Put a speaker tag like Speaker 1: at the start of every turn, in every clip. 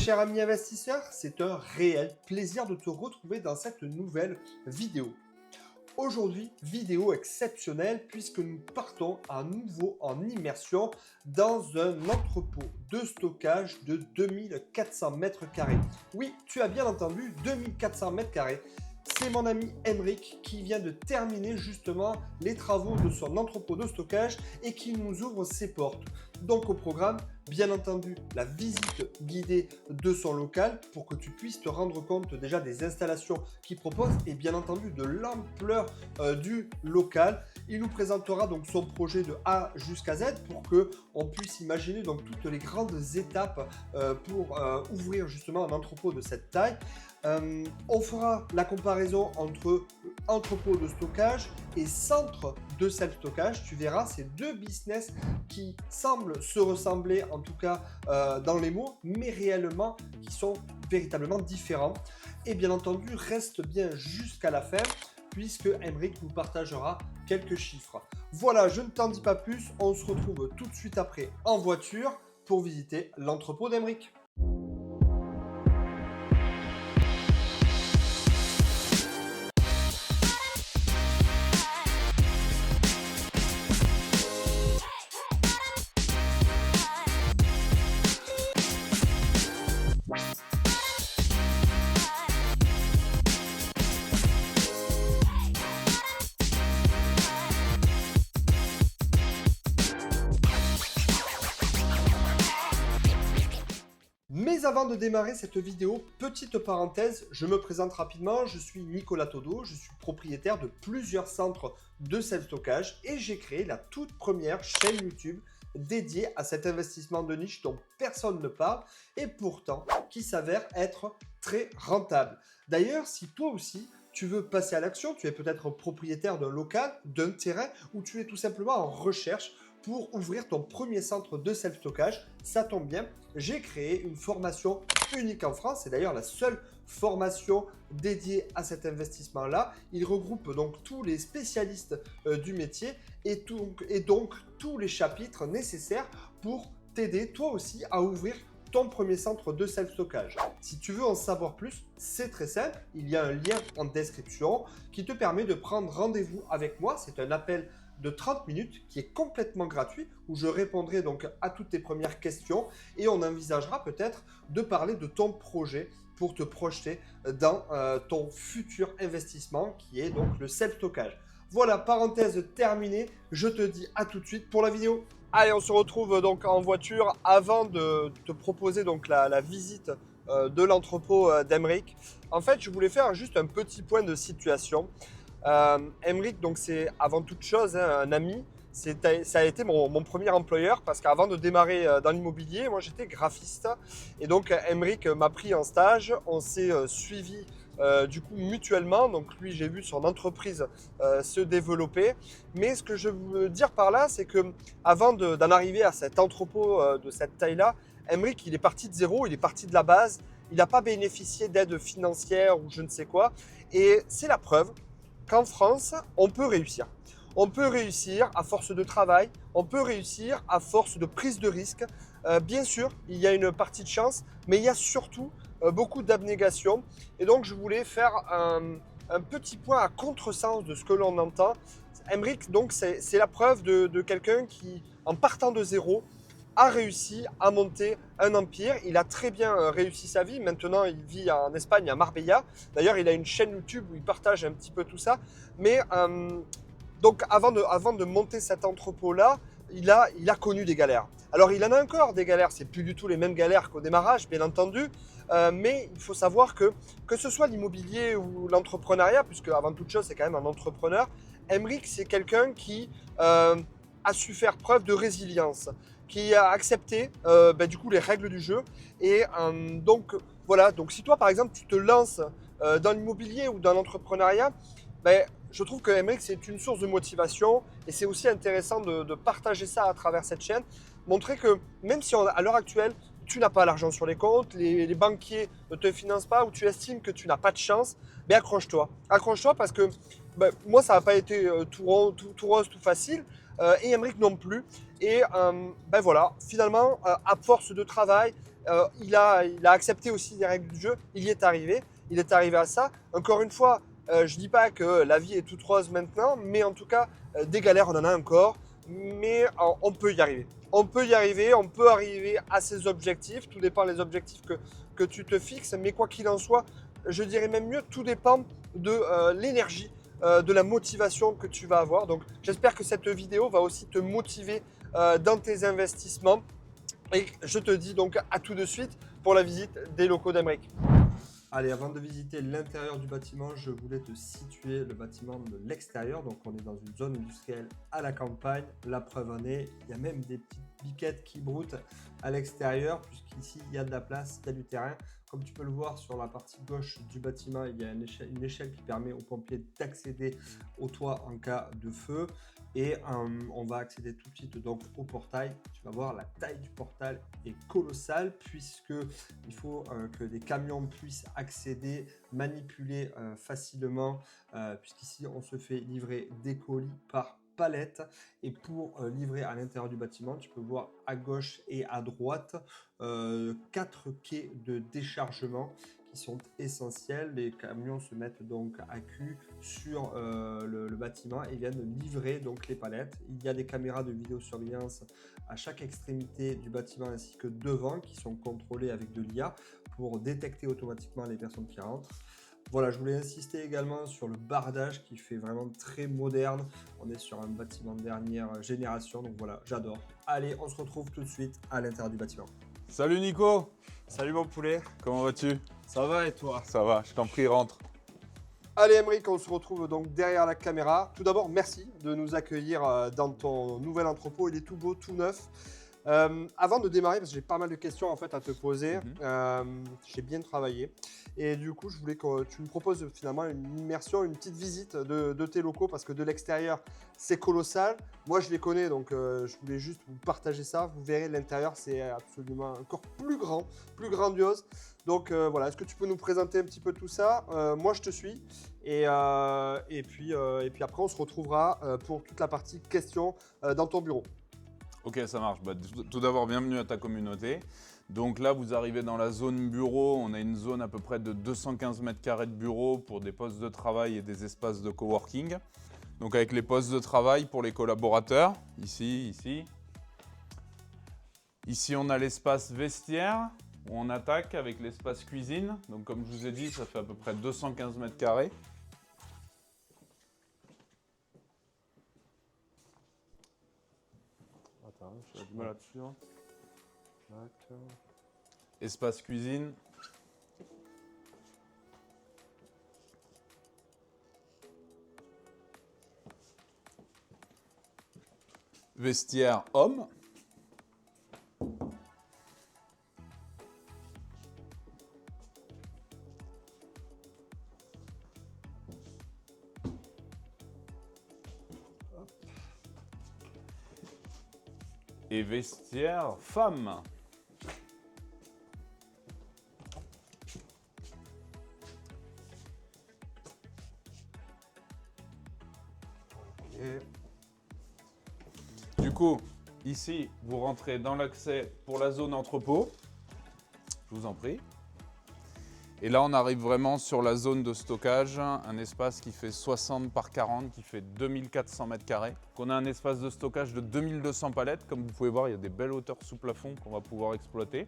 Speaker 1: cher ami investisseur, c'est un réel plaisir de te retrouver dans cette nouvelle vidéo. Aujourd'hui, vidéo exceptionnelle puisque nous partons à nouveau en immersion dans un entrepôt de stockage de 2400 mètres carrés. Oui, tu as bien entendu, 2400 mètres carrés. C'est mon ami Emeric qui vient de terminer justement les travaux de son entrepôt de stockage et qui nous ouvre ses portes. Donc au programme, bien entendu, la visite guidée de son local pour que tu puisses te rendre compte déjà des installations qu'il propose et bien entendu de l'ampleur du local. Il nous présentera donc son projet de A jusqu'à Z pour que on puisse imaginer donc toutes les grandes étapes pour ouvrir justement un entrepôt de cette taille. On fera la comparaison entre entrepôt de stockage et centre de self-stockage. Tu verras, c'est deux business qui semblent se ressembler, en tout cas dans les mots, mais réellement qui sont véritablement différents. Et bien entendu, reste bien jusqu'à la fin, puisque Emeric nous partagera quelques chiffres. Voilà, je ne t'en dis pas plus, on se retrouve tout de suite après en voiture pour visiter l'entrepôt d'Emeric. Mais avant de démarrer cette vidéo, petite parenthèse, je me présente rapidement, je suis Nicolas Todo, je suis propriétaire de plusieurs centres de self-stockage et j'ai créé la toute première chaîne YouTube dédiée à cet investissement de niche dont personne ne parle et pourtant qui s'avère être très rentable. D'ailleurs, si toi aussi tu veux passer à l'action, tu es peut-être propriétaire d'un local, d'un terrain ou tu es tout simplement en recherche pour ouvrir ton premier centre de self-stockage, ça tombe bien, j'ai créé une formation unique en France, c'est d'ailleurs la seule formation dédiée à cet investissement-là. Il regroupe donc tous les spécialistes du métier et donc tous les chapitres nécessaires pour t'aider toi aussi à ouvrir ton premier centre de self-stockage. Si tu veux en savoir plus, c'est très simple, il y a un lien en description qui te permet de prendre rendez-vous avec moi, c'est un appel de 30 minutes qui est complètement gratuit où je répondrai donc à toutes tes premières questions et on envisagera peut-être de parler de ton projet pour te projeter dans ton futur investissement qui est donc le self-stockage. Voilà, parenthèse terminée, je te dis à tout de suite pour la vidéo. Allez, on se retrouve donc en voiture avant de te proposer donc la visite de l'entrepôt d'Emeric. En fait, je voulais faire juste un petit point de situation. Emeric, donc c'est avant toute chose un ami, ça a été mon premier employeur parce qu'avant de démarrer dans l'immobilier, moi j'étais graphiste et donc Emeric m'a pris en stage, on s'est suivi du coup mutuellement, donc lui j'ai vu son entreprise se développer, mais ce que je veux dire par là c'est que avant d'en arriver à cet entrepôt de cette taille-là, Emeric il est parti de zéro, il est parti de la base, il n'a pas bénéficié d'aide financière ou je ne sais quoi et c'est la preuve qu'en France, on peut réussir. On peut réussir à force de travail, on peut réussir à force de prise de risque. Bien sûr, il y a une partie de chance, mais il y a surtout beaucoup d'abnégation. Et donc, je voulais faire un petit point à contresens de ce que l'on entend. Emeric, donc, c'est la preuve de quelqu'un qui, en partant de zéro, a réussi à monter un empire. Il a très bien réussi sa vie. Maintenant, il vit en Espagne, à Marbella. D'ailleurs, il a une chaîne YouTube où il partage un petit peu tout ça. Mais donc, avant de monter cet entrepôt-là, il a connu des galères. Alors, il en a encore des galères. C'est plus du tout les mêmes galères qu'au démarrage, bien entendu. Mais il faut savoir que ce soit l'immobilier ou l'entrepreneuriat, puisque avant toute chose, c'est quand même un entrepreneur, Emeric, c'est quelqu'un qui a su faire preuve de résilience, qui a accepté du coup les règles du jeu et donc voilà, donc si toi par exemple tu te lances dans l'immobilier ou dans l'entrepreneuriat, je trouve que Emeric c'est une source de motivation et c'est aussi intéressant de partager ça à travers cette chaîne, montrer que même si à l'heure actuelle tu n'as pas l'argent sur les comptes, les banquiers ne te financent pas ou tu estimes que tu n'as pas de chance, accroche-toi parce que moi ça n'a pas été tout rose, tout facile. Et Emeric non plus. Et voilà, finalement, à force de travail, il a accepté aussi les règles du jeu, il y est arrivé, il est arrivé à ça. Encore une fois, je ne dis pas que la vie est toute rose maintenant, mais en tout cas, des galères, on en a encore, mais on peut y arriver. On peut y arriver, on peut arriver à ses objectifs, tout dépend des objectifs que tu te fixes, mais quoi qu'il en soit, je dirais même mieux, tout dépend de l'énergie, de la motivation que tu vas avoir. Donc j'espère que cette vidéo va aussi te motiver dans tes investissements. Et je te dis donc à tout de suite pour la visite des locaux d'Emric. Allez, avant de visiter l'intérieur du bâtiment, je voulais te situer le bâtiment de l'extérieur. Donc on est dans une zone industrielle à la campagne. La preuve en est, il y a même des petites biquettes qui broutent à l'extérieur, puisqu'ici il y a de la place, il y a du terrain. Comme tu peux le voir sur la partie gauche du bâtiment, il y a une échelle qui permet aux pompiers d'accéder au toit en cas de feu. Et on va accéder tout de suite donc au portail. Tu vas voir, la taille du portail est colossale puisque il faut que des camions puissent accéder, manipuler facilement, puisqu'ici on se fait livrer des colis par palette. Et pour livrer à l'intérieur du bâtiment, tu peux voir à gauche et à droite 4 quais de déchargement qui sont essentiels. Les camions se mettent donc à cul sur le bâtiment et viennent livrer donc les palettes. Il y a des caméras de vidéosurveillance à chaque extrémité du bâtiment ainsi que devant qui sont contrôlées avec de l'IA pour détecter automatiquement les personnes qui rentrent. Voilà, je voulais insister également sur le bardage qui fait vraiment très moderne. On est sur un bâtiment de dernière génération, donc voilà, j'adore. Allez, on se retrouve tout de suite à l'intérieur du bâtiment.
Speaker 2: Salut Nico,
Speaker 1: Salut mon poulet.
Speaker 2: comment vas-tu?
Speaker 1: Ça va et toi?
Speaker 2: Ça va, je t'en prie, rentre.
Speaker 1: Allez Emric, on se retrouve donc derrière la caméra. Tout d'abord, merci de nous accueillir dans ton nouvel entrepôt. Il est tout beau, tout neuf. Avant de démarrer, parce que j'ai pas mal de questions en fait à te poser, j'ai bien travaillé. Et du coup, je voulais que tu me proposes finalement une immersion, une petite visite de tes locaux, parce que de l'extérieur, c'est colossal. Moi, je les connais, donc je voulais juste vous partager ça. Vous verrez, l'intérieur, c'est absolument encore plus grand, plus grandiose. Donc voilà, est-ce que tu peux nous présenter un petit peu tout ça? Moi, je te suis. Et puis après, on se retrouvera pour toute la partie questions dans ton bureau.
Speaker 2: Ok, ça marche. Bah, tout d'abord, bienvenue à ta communauté. Donc là, vous arrivez dans la zone bureau. On a une zone à peu près de 215 mètres carrés de bureau pour des postes de travail et des espaces de coworking. Donc avec les postes de travail pour les collaborateurs, ici. Ici, on a l'espace vestiaire où on attaque avec l'espace cuisine. Donc comme je vous ai dit, ça fait à peu près 215 mètres carrés.
Speaker 1: Attends, j'ai du mal là-dessus.
Speaker 2: Espace cuisine. Vestiaire homme. Et vestiaire femme. Du coup, ici, vous rentrez dans l'accès pour la zone entrepôt. Je vous en prie. Et là, on arrive vraiment sur la zone de stockage, un espace qui fait 60 par 40, qui fait 2400 mètres carrés. On a un espace de stockage de 2200 palettes. Comme vous pouvez voir, il y a des belles hauteurs sous plafond qu'on va pouvoir exploiter.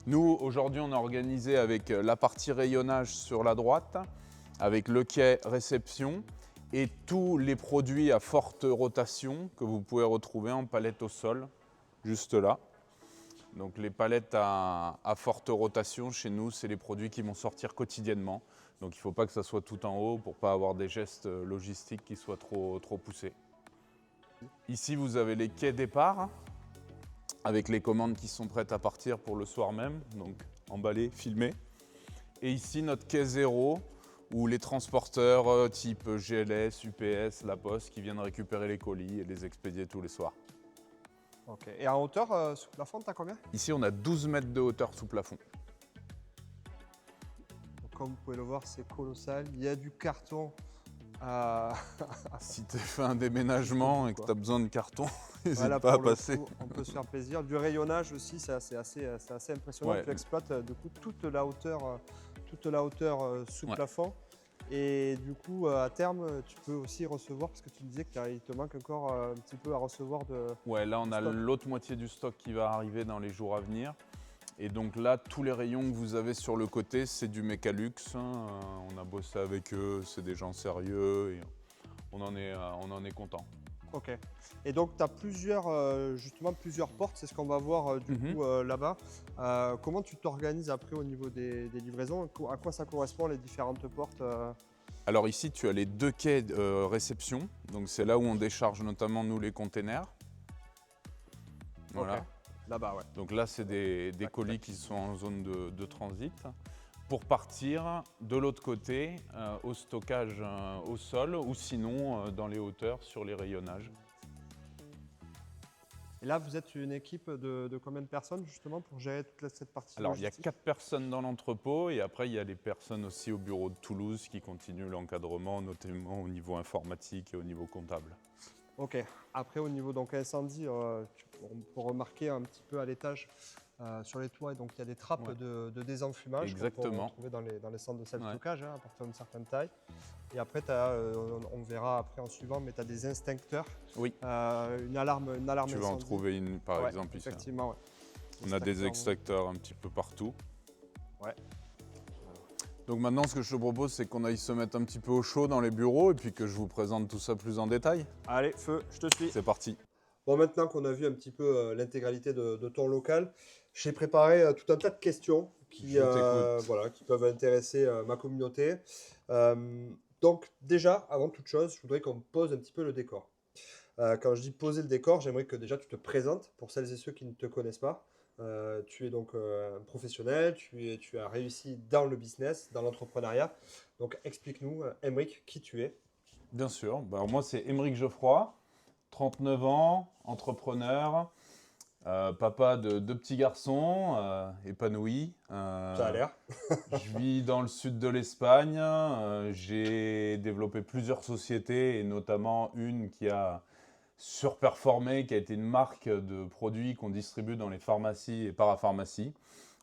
Speaker 2: Nous, aujourd'hui, on a organisé avec la partie rayonnage sur la droite, avec le quai réception et tous les produits à forte rotation que vous pouvez retrouver en palette au sol, juste là. Donc les palettes à forte rotation, chez nous, c'est les produits qui vont sortir quotidiennement. Donc il ne faut pas que ça soit tout en haut pour ne pas avoir des gestes logistiques qui soient trop poussés. Ici, vous avez les quais départ, avec les commandes qui sont prêtes à partir pour le soir même, donc emballées, filmées. Et ici, notre quai zéro, où les transporteurs type GLS, UPS, La Poste, qui viennent récupérer les colis et les expédier tous les soirs.
Speaker 1: Ok. Et en hauteur, sous plafond, tu as combien?
Speaker 2: Ici, on a 12 mètres de hauteur sous plafond.
Speaker 1: Donc, comme vous pouvez le voir, c'est colossal. Il y a du carton
Speaker 2: Si tu fait un déménagement et que tu as besoin de carton, n'hésite
Speaker 1: Voilà,
Speaker 2: pas à
Speaker 1: pour le
Speaker 2: passer.
Speaker 1: coup, on peut se faire plaisir. Du rayonnage aussi, c'est assez impressionnant.
Speaker 2: Ouais.
Speaker 1: Tu exploites du coup toute la hauteur sous
Speaker 2: Ouais.
Speaker 1: plafond. Et du coup, à terme, tu peux aussi recevoir, parce que tu me disais qu'il te manque encore un petit peu à recevoir de
Speaker 2: Ouais, là on a
Speaker 1: stock.
Speaker 2: l'autre moitié du stock qui va arriver dans les jours à venir. Et donc là, tous les rayons que vous avez sur le côté, c'est du Mechalux, hein. On a bossé avec eux, c'est des gens sérieux et on en est content.
Speaker 1: Ok. Et donc, tu as justement plusieurs portes, c'est ce qu'on va voir là-bas. Comment tu t'organises après au niveau des livraisons? À quoi ça correspond les différentes portes
Speaker 2: Alors ici, tu as les 2 quais réception. Donc c'est là où on décharge notamment nous les containers. Voilà.
Speaker 1: Ok. Là-bas, ouais.
Speaker 2: Donc là, c'est des
Speaker 1: Tac,
Speaker 2: colis
Speaker 1: tac.
Speaker 2: qui sont en zone de transit pour partir de l'autre côté au stockage au sol ou sinon dans les hauteurs sur les rayonnages.
Speaker 1: Et là, vous êtes une équipe de combien de personnes justement pour gérer toute cette partie
Speaker 2: Alors, il y a
Speaker 1: logistique?
Speaker 2: 4 personnes dans l'entrepôt et après, il y a les personnes aussi au bureau de Toulouse qui continuent l'encadrement, notamment au niveau informatique et au niveau comptable.
Speaker 1: Ok. Après, au niveau donc incendie, on peut remarquer un petit peu à l'étage sur les toits, donc il y a des trappes
Speaker 2: Ouais.
Speaker 1: de désenfumage qu'on peut
Speaker 2: Exactement.
Speaker 1: retrouver dans les centres de
Speaker 2: Ouais.
Speaker 1: self-stockage à partir d'une certaine taille. Et après, on verra après en suivant, mais tu as des instincteurs,
Speaker 2: Oui,
Speaker 1: une alarme
Speaker 2: tu vas en
Speaker 1: incendie.
Speaker 2: trouver une par
Speaker 1: Ouais,
Speaker 2: exemple ici.
Speaker 1: effectivement, ouais.
Speaker 2: On a des
Speaker 1: Extracteurs,
Speaker 2: extracteurs un petit peu partout.
Speaker 1: Ouais.
Speaker 2: Donc maintenant, ce que je te propose, c'est qu'on aille se mettre un petit peu au chaud dans les bureaux et puis que je vous présente tout ça plus en détail.
Speaker 1: Allez, feu, je te suis.
Speaker 2: C'est parti.
Speaker 1: Bon, maintenant qu'on a vu un petit peu l'intégralité de ton local, j'ai préparé tout un tas de questions
Speaker 2: Je t'écoute.
Speaker 1: voilà, qui peuvent intéresser ma communauté. Donc déjà, avant toute chose, je voudrais qu'on pose un petit peu le décor. Quand je dis poser le décor, j'aimerais que déjà tu te présentes pour celles et ceux qui ne te connaissent pas. Tu es donc un professionnel, tu as réussi dans le business, dans l'entrepreneuriat. Donc explique-nous, Aymeric, qui tu es.
Speaker 2: Bien sûr. Bah, alors moi, c'est Aymeric Geoffroy, 39 ans, entrepreneur, papa de 2 petits garçons, épanoui.
Speaker 1: Ça a l'air.
Speaker 2: Je vis dans le sud de l'Espagne. J'ai développé plusieurs sociétés et notamment une qui a surperformé, qui a été une marque de produits qu'on distribue dans les pharmacies et parapharmacies.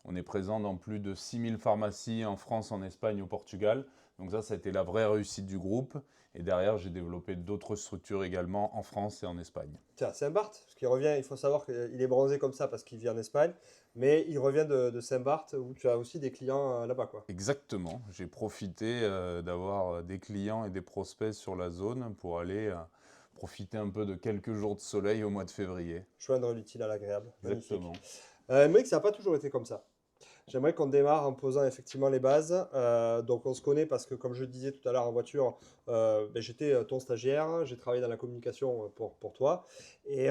Speaker 2: On est présent dans plus de 6000 pharmacies en France, en Espagne, au Portugal. Donc ça a été la vraie réussite du groupe. Et derrière, j'ai développé d'autres structures également en France et en Espagne.
Speaker 1: Tiens, Saint-Barth, parce qu'il revient, il faut savoir qu'il est bronzé comme ça parce qu'il vit en Espagne, mais il revient de Saint-Barth où tu as aussi des clients là-bas, quoi.
Speaker 2: Exactement. J'ai profité d'avoir des clients et des prospects sur la zone pour aller profiter un peu de quelques jours de soleil au mois de février.
Speaker 1: Joindre l'utile à l'agréable. Magnifique.
Speaker 2: Exactement.
Speaker 1: Mec, ça n'a pas toujours été comme ça. J'aimerais qu'on démarre en posant effectivement les bases. Donc on se connaît parce que comme je le disais tout à l'heure en voiture, j'étais ton stagiaire, j'ai travaillé dans la communication pour toi. Et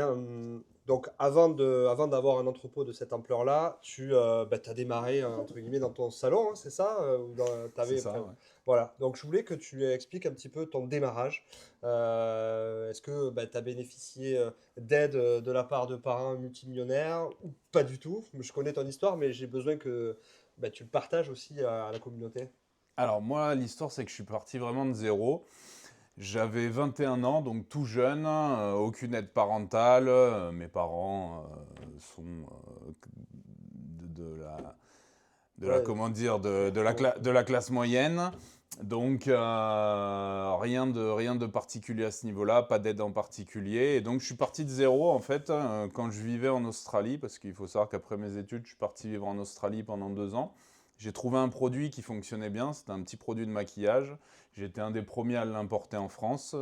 Speaker 1: donc avant d'avoir un entrepôt de cette ampleur-là, tu as démarré entre guillemets dans ton salon, hein, c'est ça
Speaker 2: C'est ça, ouais.
Speaker 1: Voilà, donc je voulais que tu expliques un petit peu ton démarrage. Est-ce que tu as bénéficié d'aide de la part de parents multimillionnaires ou pas du tout? Je connais ton histoire, mais j'ai besoin que tu le partages aussi à la communauté.
Speaker 2: Alors moi, l'histoire, c'est que je suis parti vraiment de zéro. J'avais 21 ans, donc tout jeune, aucune aide parentale. Mes parents sont
Speaker 1: Ouais,
Speaker 2: comment dire, de la classe moyenne. Donc rien de particulier à ce niveau-là, pas d'aide en particulier. Et donc je suis parti de zéro en fait quand je vivais en Australie, parce qu'il faut savoir qu'après mes études, je suis parti vivre en Australie pendant 2 ans. J'ai trouvé un produit qui fonctionnait bien, c'était un petit produit de maquillage. J'étais un des premiers à l'importer en France,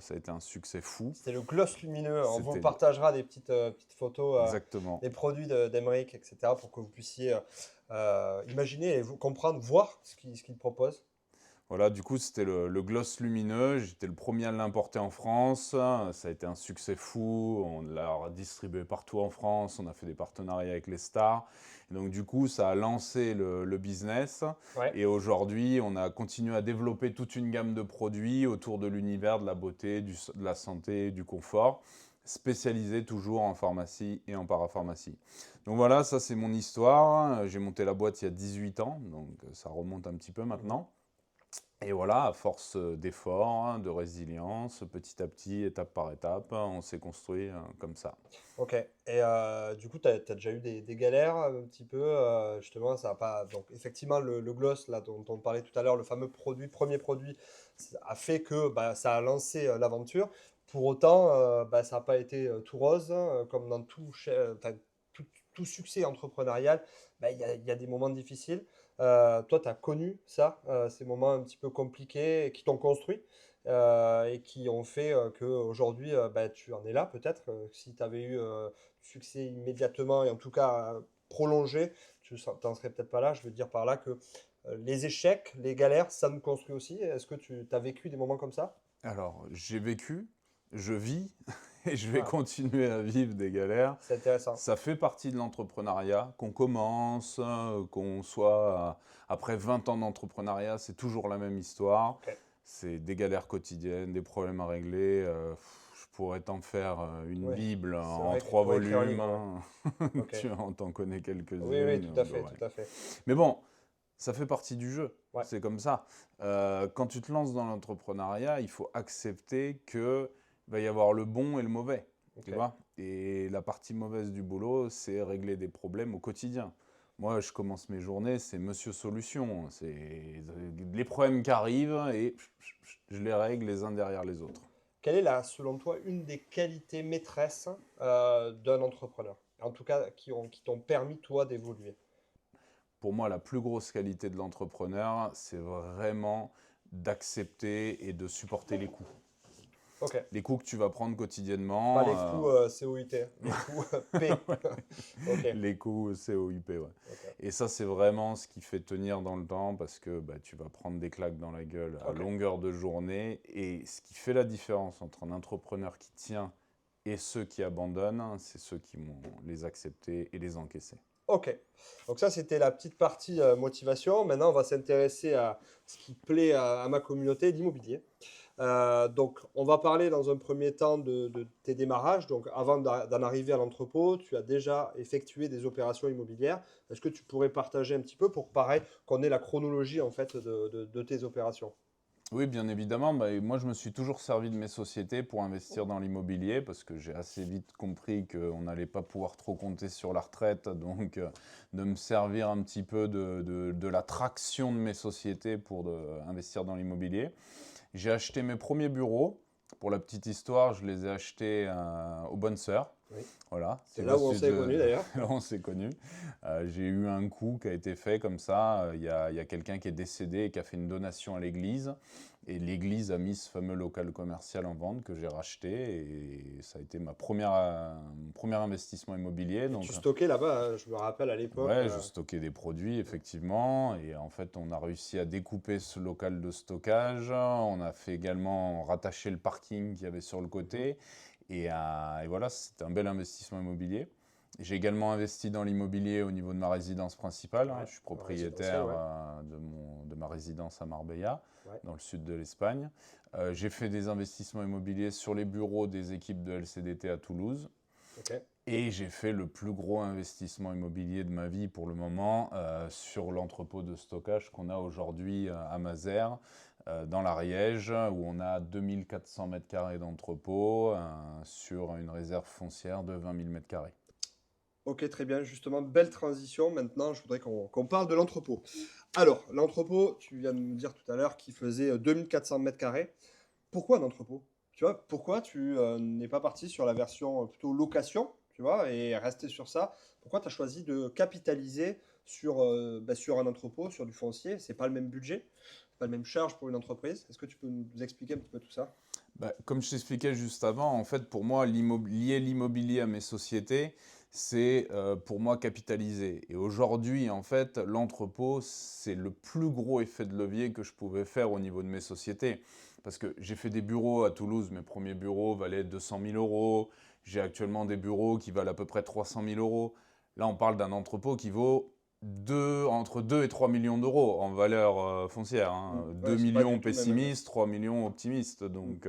Speaker 2: ça a été un succès fou.
Speaker 1: c'était le gloss lumineux. On vous
Speaker 2: C'était
Speaker 1: partagera des petites photos,
Speaker 2: exactement.
Speaker 1: des produits d'Emeric, etc. pour que vous puissiez imaginer et vous comprendre, voir ce qu'il propose.
Speaker 2: Voilà, du coup, c'était le gloss lumineux. J'étais le premier à l'importer en France. Ça a été un succès fou. On l'a distribué partout en France. On a fait des partenariats avec les stars. Et donc, du coup, ça a lancé le business.
Speaker 1: Ouais.
Speaker 2: Et aujourd'hui, on a continué à développer toute une gamme de produits autour de l'univers de la beauté, de la santé, du confort, spécialisé toujours en pharmacie et en parapharmacie. Donc voilà, ça c'est mon histoire. J'ai monté la boîte il y a 18 ans, donc ça remonte un petit peu maintenant. Et voilà, à force d'efforts, hein, de résilience, petit à petit, étape par étape, on s'est construit comme ça.
Speaker 1: Ok. Et du coup, tu as déjà eu des galères un petit peu, justement, ça a pas. Donc, effectivement, le gloss, là, dont on parlait tout à l'heure, le fameux produit, premier produit, a fait que bah, ça a lancé l'aventure. Pour autant, bah, ça n'a pas été tout rose, hein, comme dans enfin, tout, tout succès entrepreneurial, bah, il y a des moments difficiles. Toi, tu as connu ça, ces moments un petit peu compliqués qui t'ont construit et qui ont fait qu'aujourd'hui, bah, tu en es là peut-être. Si tu avais eu succès immédiatement et en tout cas prolongé, tu n'en serais peut-être pas là. Je veux dire par là que les échecs, les galères, ça nous construit aussi. Est-ce que tu as vécu des moments comme ça?
Speaker 2: Alors, j'ai vécu, je vis, et je vais
Speaker 1: Ah,
Speaker 2: continuer à vivre des galères.
Speaker 1: c'est intéressant.
Speaker 2: Ça fait partie de l'entrepreneuriat, qu'on commence, qu'on soit après 20 ans d'entrepreneuriat, c'est toujours la même histoire.
Speaker 1: Ok.
Speaker 2: C'est des galères quotidiennes, des problèmes à régler. Je pourrais t'en faire une
Speaker 1: Oui,
Speaker 2: Bible
Speaker 1: c'est
Speaker 2: en
Speaker 1: vrai que
Speaker 2: 3
Speaker 1: pour écrire un
Speaker 2: volumes,
Speaker 1: livre, ouais.
Speaker 2: hein.
Speaker 1: Ok.
Speaker 2: Tu en t'en connais
Speaker 1: Oui, oui,
Speaker 2: quelques-unes.
Speaker 1: tout à
Speaker 2: Bah
Speaker 1: fait,
Speaker 2: ouais.
Speaker 1: tout à fait.
Speaker 2: Mais bon, ça fait partie du jeu.
Speaker 1: Ouais.
Speaker 2: C'est comme ça. Quand tu te lances dans l'entrepreneuriat, il faut accepter qu'il va y avoir le bon et le mauvais. Tu
Speaker 1: Ok.
Speaker 2: vois? Et la partie mauvaise du boulot, c'est régler des problèmes au quotidien. Moi, je commence mes journées, c'est Monsieur Solution. C'est les problèmes qui arrivent et je les règle les uns derrière les autres.
Speaker 1: Quelle est, selon toi, une des qualités maîtresses d'un entrepreneur? En tout cas, qui t'ont permis, toi, d'évoluer.
Speaker 2: Pour moi, la plus grosse qualité de l'entrepreneur, c'est vraiment d'accepter et de supporter les coûts.
Speaker 1: Ok.
Speaker 2: Les coups que tu vas prendre
Speaker 1: Pas
Speaker 2: quotidiennement,
Speaker 1: les coups COIT, les coups P. Ok.
Speaker 2: les coups COIP, ouais.
Speaker 1: Ok.
Speaker 2: Et ça, c'est vraiment ce qui fait tenir dans le temps parce que bah, tu vas prendre des claques dans la gueule à
Speaker 1: Ok.
Speaker 2: longueur de journée. Et ce qui fait la différence entre un entrepreneur qui tient et ceux qui abandonnent, c'est ceux qui vont les accepter et les encaisser.
Speaker 1: Ok. Donc ça, c'était la petite partie motivation. Maintenant, on va s'intéresser à ce qui plaît à ma communauté, l'immobilier. Donc, on va parler dans un premier temps de tes démarrages. Donc, avant d'en arriver à l'entrepôt, tu as déjà effectué des opérations immobilières. Est-ce que tu pourrais partager un petit peu pour, pareil, qu'on ait la chronologie en fait de tes opérations?
Speaker 2: Oui, bien évidemment. Bah, et moi, je me suis toujours servi de mes sociétés pour investir dans l'immobilier parce que j'ai assez vite compris qu'on n'allait pas pouvoir trop compter sur la retraite. Donc, de me servir un petit peu de la traction de mes sociétés pour investir dans l'immobilier. J'ai acheté mes premiers bureaux. Pour la petite histoire, je les ai achetés aux bonnes sœurs.
Speaker 1: Oui.
Speaker 2: Voilà.
Speaker 1: C'est là où on
Speaker 2: C'est
Speaker 1: s'est connus d'ailleurs.
Speaker 2: là où on s'est connus. J'ai eu un coup qui a été fait comme ça. Il y a quelqu'un qui est décédé et qui a fait une donation à l'église. Et l'église a mis ce fameux local commercial en vente que j'ai racheté. Et ça a été mon premier investissement immobilier.
Speaker 1: Et
Speaker 2: Donc,
Speaker 1: tu stockais là-bas, hein, je me rappelle à l'époque.
Speaker 2: ouais, je stockais des produits, effectivement. Et en fait, on a réussi à découper ce local de stockage. On a fait également rattacher le parking qu'il y avait sur le côté. Et voilà, c'était un bel investissement immobilier. J'ai également investi dans l'immobilier au niveau de ma résidence principale, hein.
Speaker 1: Ouais,
Speaker 2: Je suis
Speaker 1: en résidentiel,
Speaker 2: propriétaire
Speaker 1: ouais.
Speaker 2: de ma résidence à Marbella,
Speaker 1: Ouais.
Speaker 2: dans le sud de l'Espagne. J'ai fait des investissements immobiliers sur les bureaux des équipes de LCDT à Toulouse.
Speaker 1: Ok.
Speaker 2: Et j'ai fait le plus gros investissement immobilier de ma vie pour le moment sur l'entrepôt de stockage qu'on a aujourd'hui à Mazères, dans l'Ariège, où on a 2400 mètres carrés d'entrepôt sur une réserve foncière de 20 000 mètres carrés.
Speaker 1: Ok, très bien. Justement, belle transition. Maintenant, je voudrais qu'on parle de l'entrepôt. Alors, l'entrepôt, tu viens de nous dire tout à l'heure qu'il faisait 2400 mètres carrés. Pourquoi un entrepôt? Tu vois, pourquoi tu n'es pas parti sur la version plutôt location, tu vois, et rester sur ça? Pourquoi tu as choisi de capitaliser sur un entrepôt, sur du foncier? C'est pas le même budget, c'est pas la même charge pour une entreprise. Est-ce que tu peux nous expliquer un petit peu tout ça?
Speaker 2: Bah, comme je t'expliquais juste avant, en fait, pour moi, lier l'immobilier à mes sociétés, c'est pour moi capitaliser. Et aujourd'hui, en fait, l'entrepôt, c'est le plus gros effet de levier que je pouvais faire au niveau de mes sociétés. Parce que j'ai fait des bureaux à Toulouse, mes premiers bureaux valaient 200 000 euros. J'ai actuellement des bureaux qui valent à peu près 300 000 euros. Là, on parle d'un entrepôt qui vaut entre 2 et 3 millions d'euros en valeur foncière, hein. 2
Speaker 1: Ouais, c'est pas du
Speaker 2: millions
Speaker 1: tout le même effet.
Speaker 2: pessimistes, 3 millions optimistes.
Speaker 1: Mm.
Speaker 2: Donc,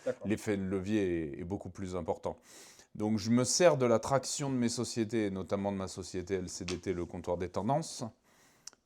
Speaker 1: D'accord.
Speaker 2: l'effet de levier est beaucoup plus important. Donc, je me sers de la traction de mes sociétés, notamment de ma société LCDT, le comptoir des tendances,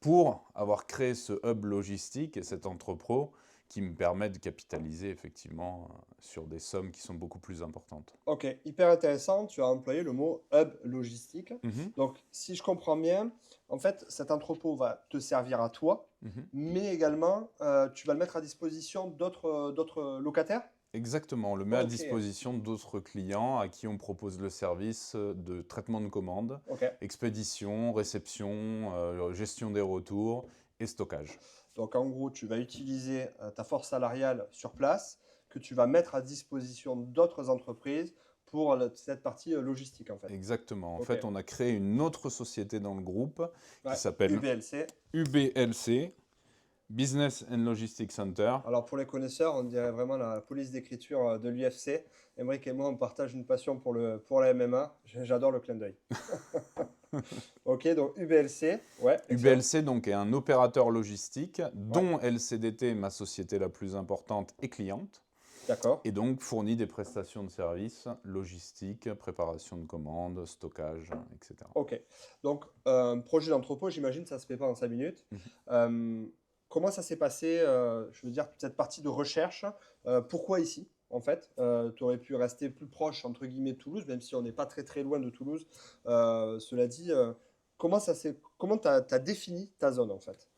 Speaker 2: pour avoir créé ce hub logistique et cet entrepôt qui me permet de capitaliser effectivement sur des sommes qui sont beaucoup plus importantes.
Speaker 1: Ok, hyper intéressant. Tu as employé le mot hub logistique.
Speaker 2: Mhm,
Speaker 1: Donc, si je comprends bien, en fait, cet entrepôt va te servir à toi,
Speaker 2: mhm.
Speaker 1: mais également, tu vas le mettre à disposition d'autres locataires?
Speaker 2: Exactement, on le met à
Speaker 1: Ok,
Speaker 2: disposition d'autres clients à qui on propose le service de traitement de commandes,
Speaker 1: ok.
Speaker 2: expédition, réception, gestion des retours et stockage.
Speaker 1: Donc, en gros, tu vas utiliser ta force salariale sur place, que tu vas mettre à disposition d'autres entreprises pour cette partie logistique, en fait.
Speaker 2: Exactement. En
Speaker 1: Ok,
Speaker 2: fait, on a créé une autre société dans le groupe qui
Speaker 1: ouais.
Speaker 2: s'appelle
Speaker 1: UBLC.
Speaker 2: UBLC, Business and Logistics Center.
Speaker 1: Alors, pour les connaisseurs, on dirait vraiment la police d'écriture de l'UFC. Emeric et moi, on partage une passion pour la MMA. J'adore le clin d'œil. Ok, donc UBLC. Ouais, excellent.
Speaker 2: UBLC donc est un opérateur logistique dont LCDT, ma société la plus importante, est cliente
Speaker 1: D'accord.
Speaker 2: et donc fournit des prestations de services logistiques, préparation de commandes, stockage, etc.
Speaker 1: Ok. Donc, projet d'entrepôt, j'imagine, ça se fait pas en 5 minutes.
Speaker 2: Mhm.
Speaker 1: Euh, Comment ça s'est passé, je veux dire, cette partie de recherche? Pourquoi ici, en fait? Tu aurais pu rester plus proche, entre guillemets, de Toulouse, même si on n'est pas très très loin de Toulouse. Cela dit, comment tu as défini ta zone, en fait?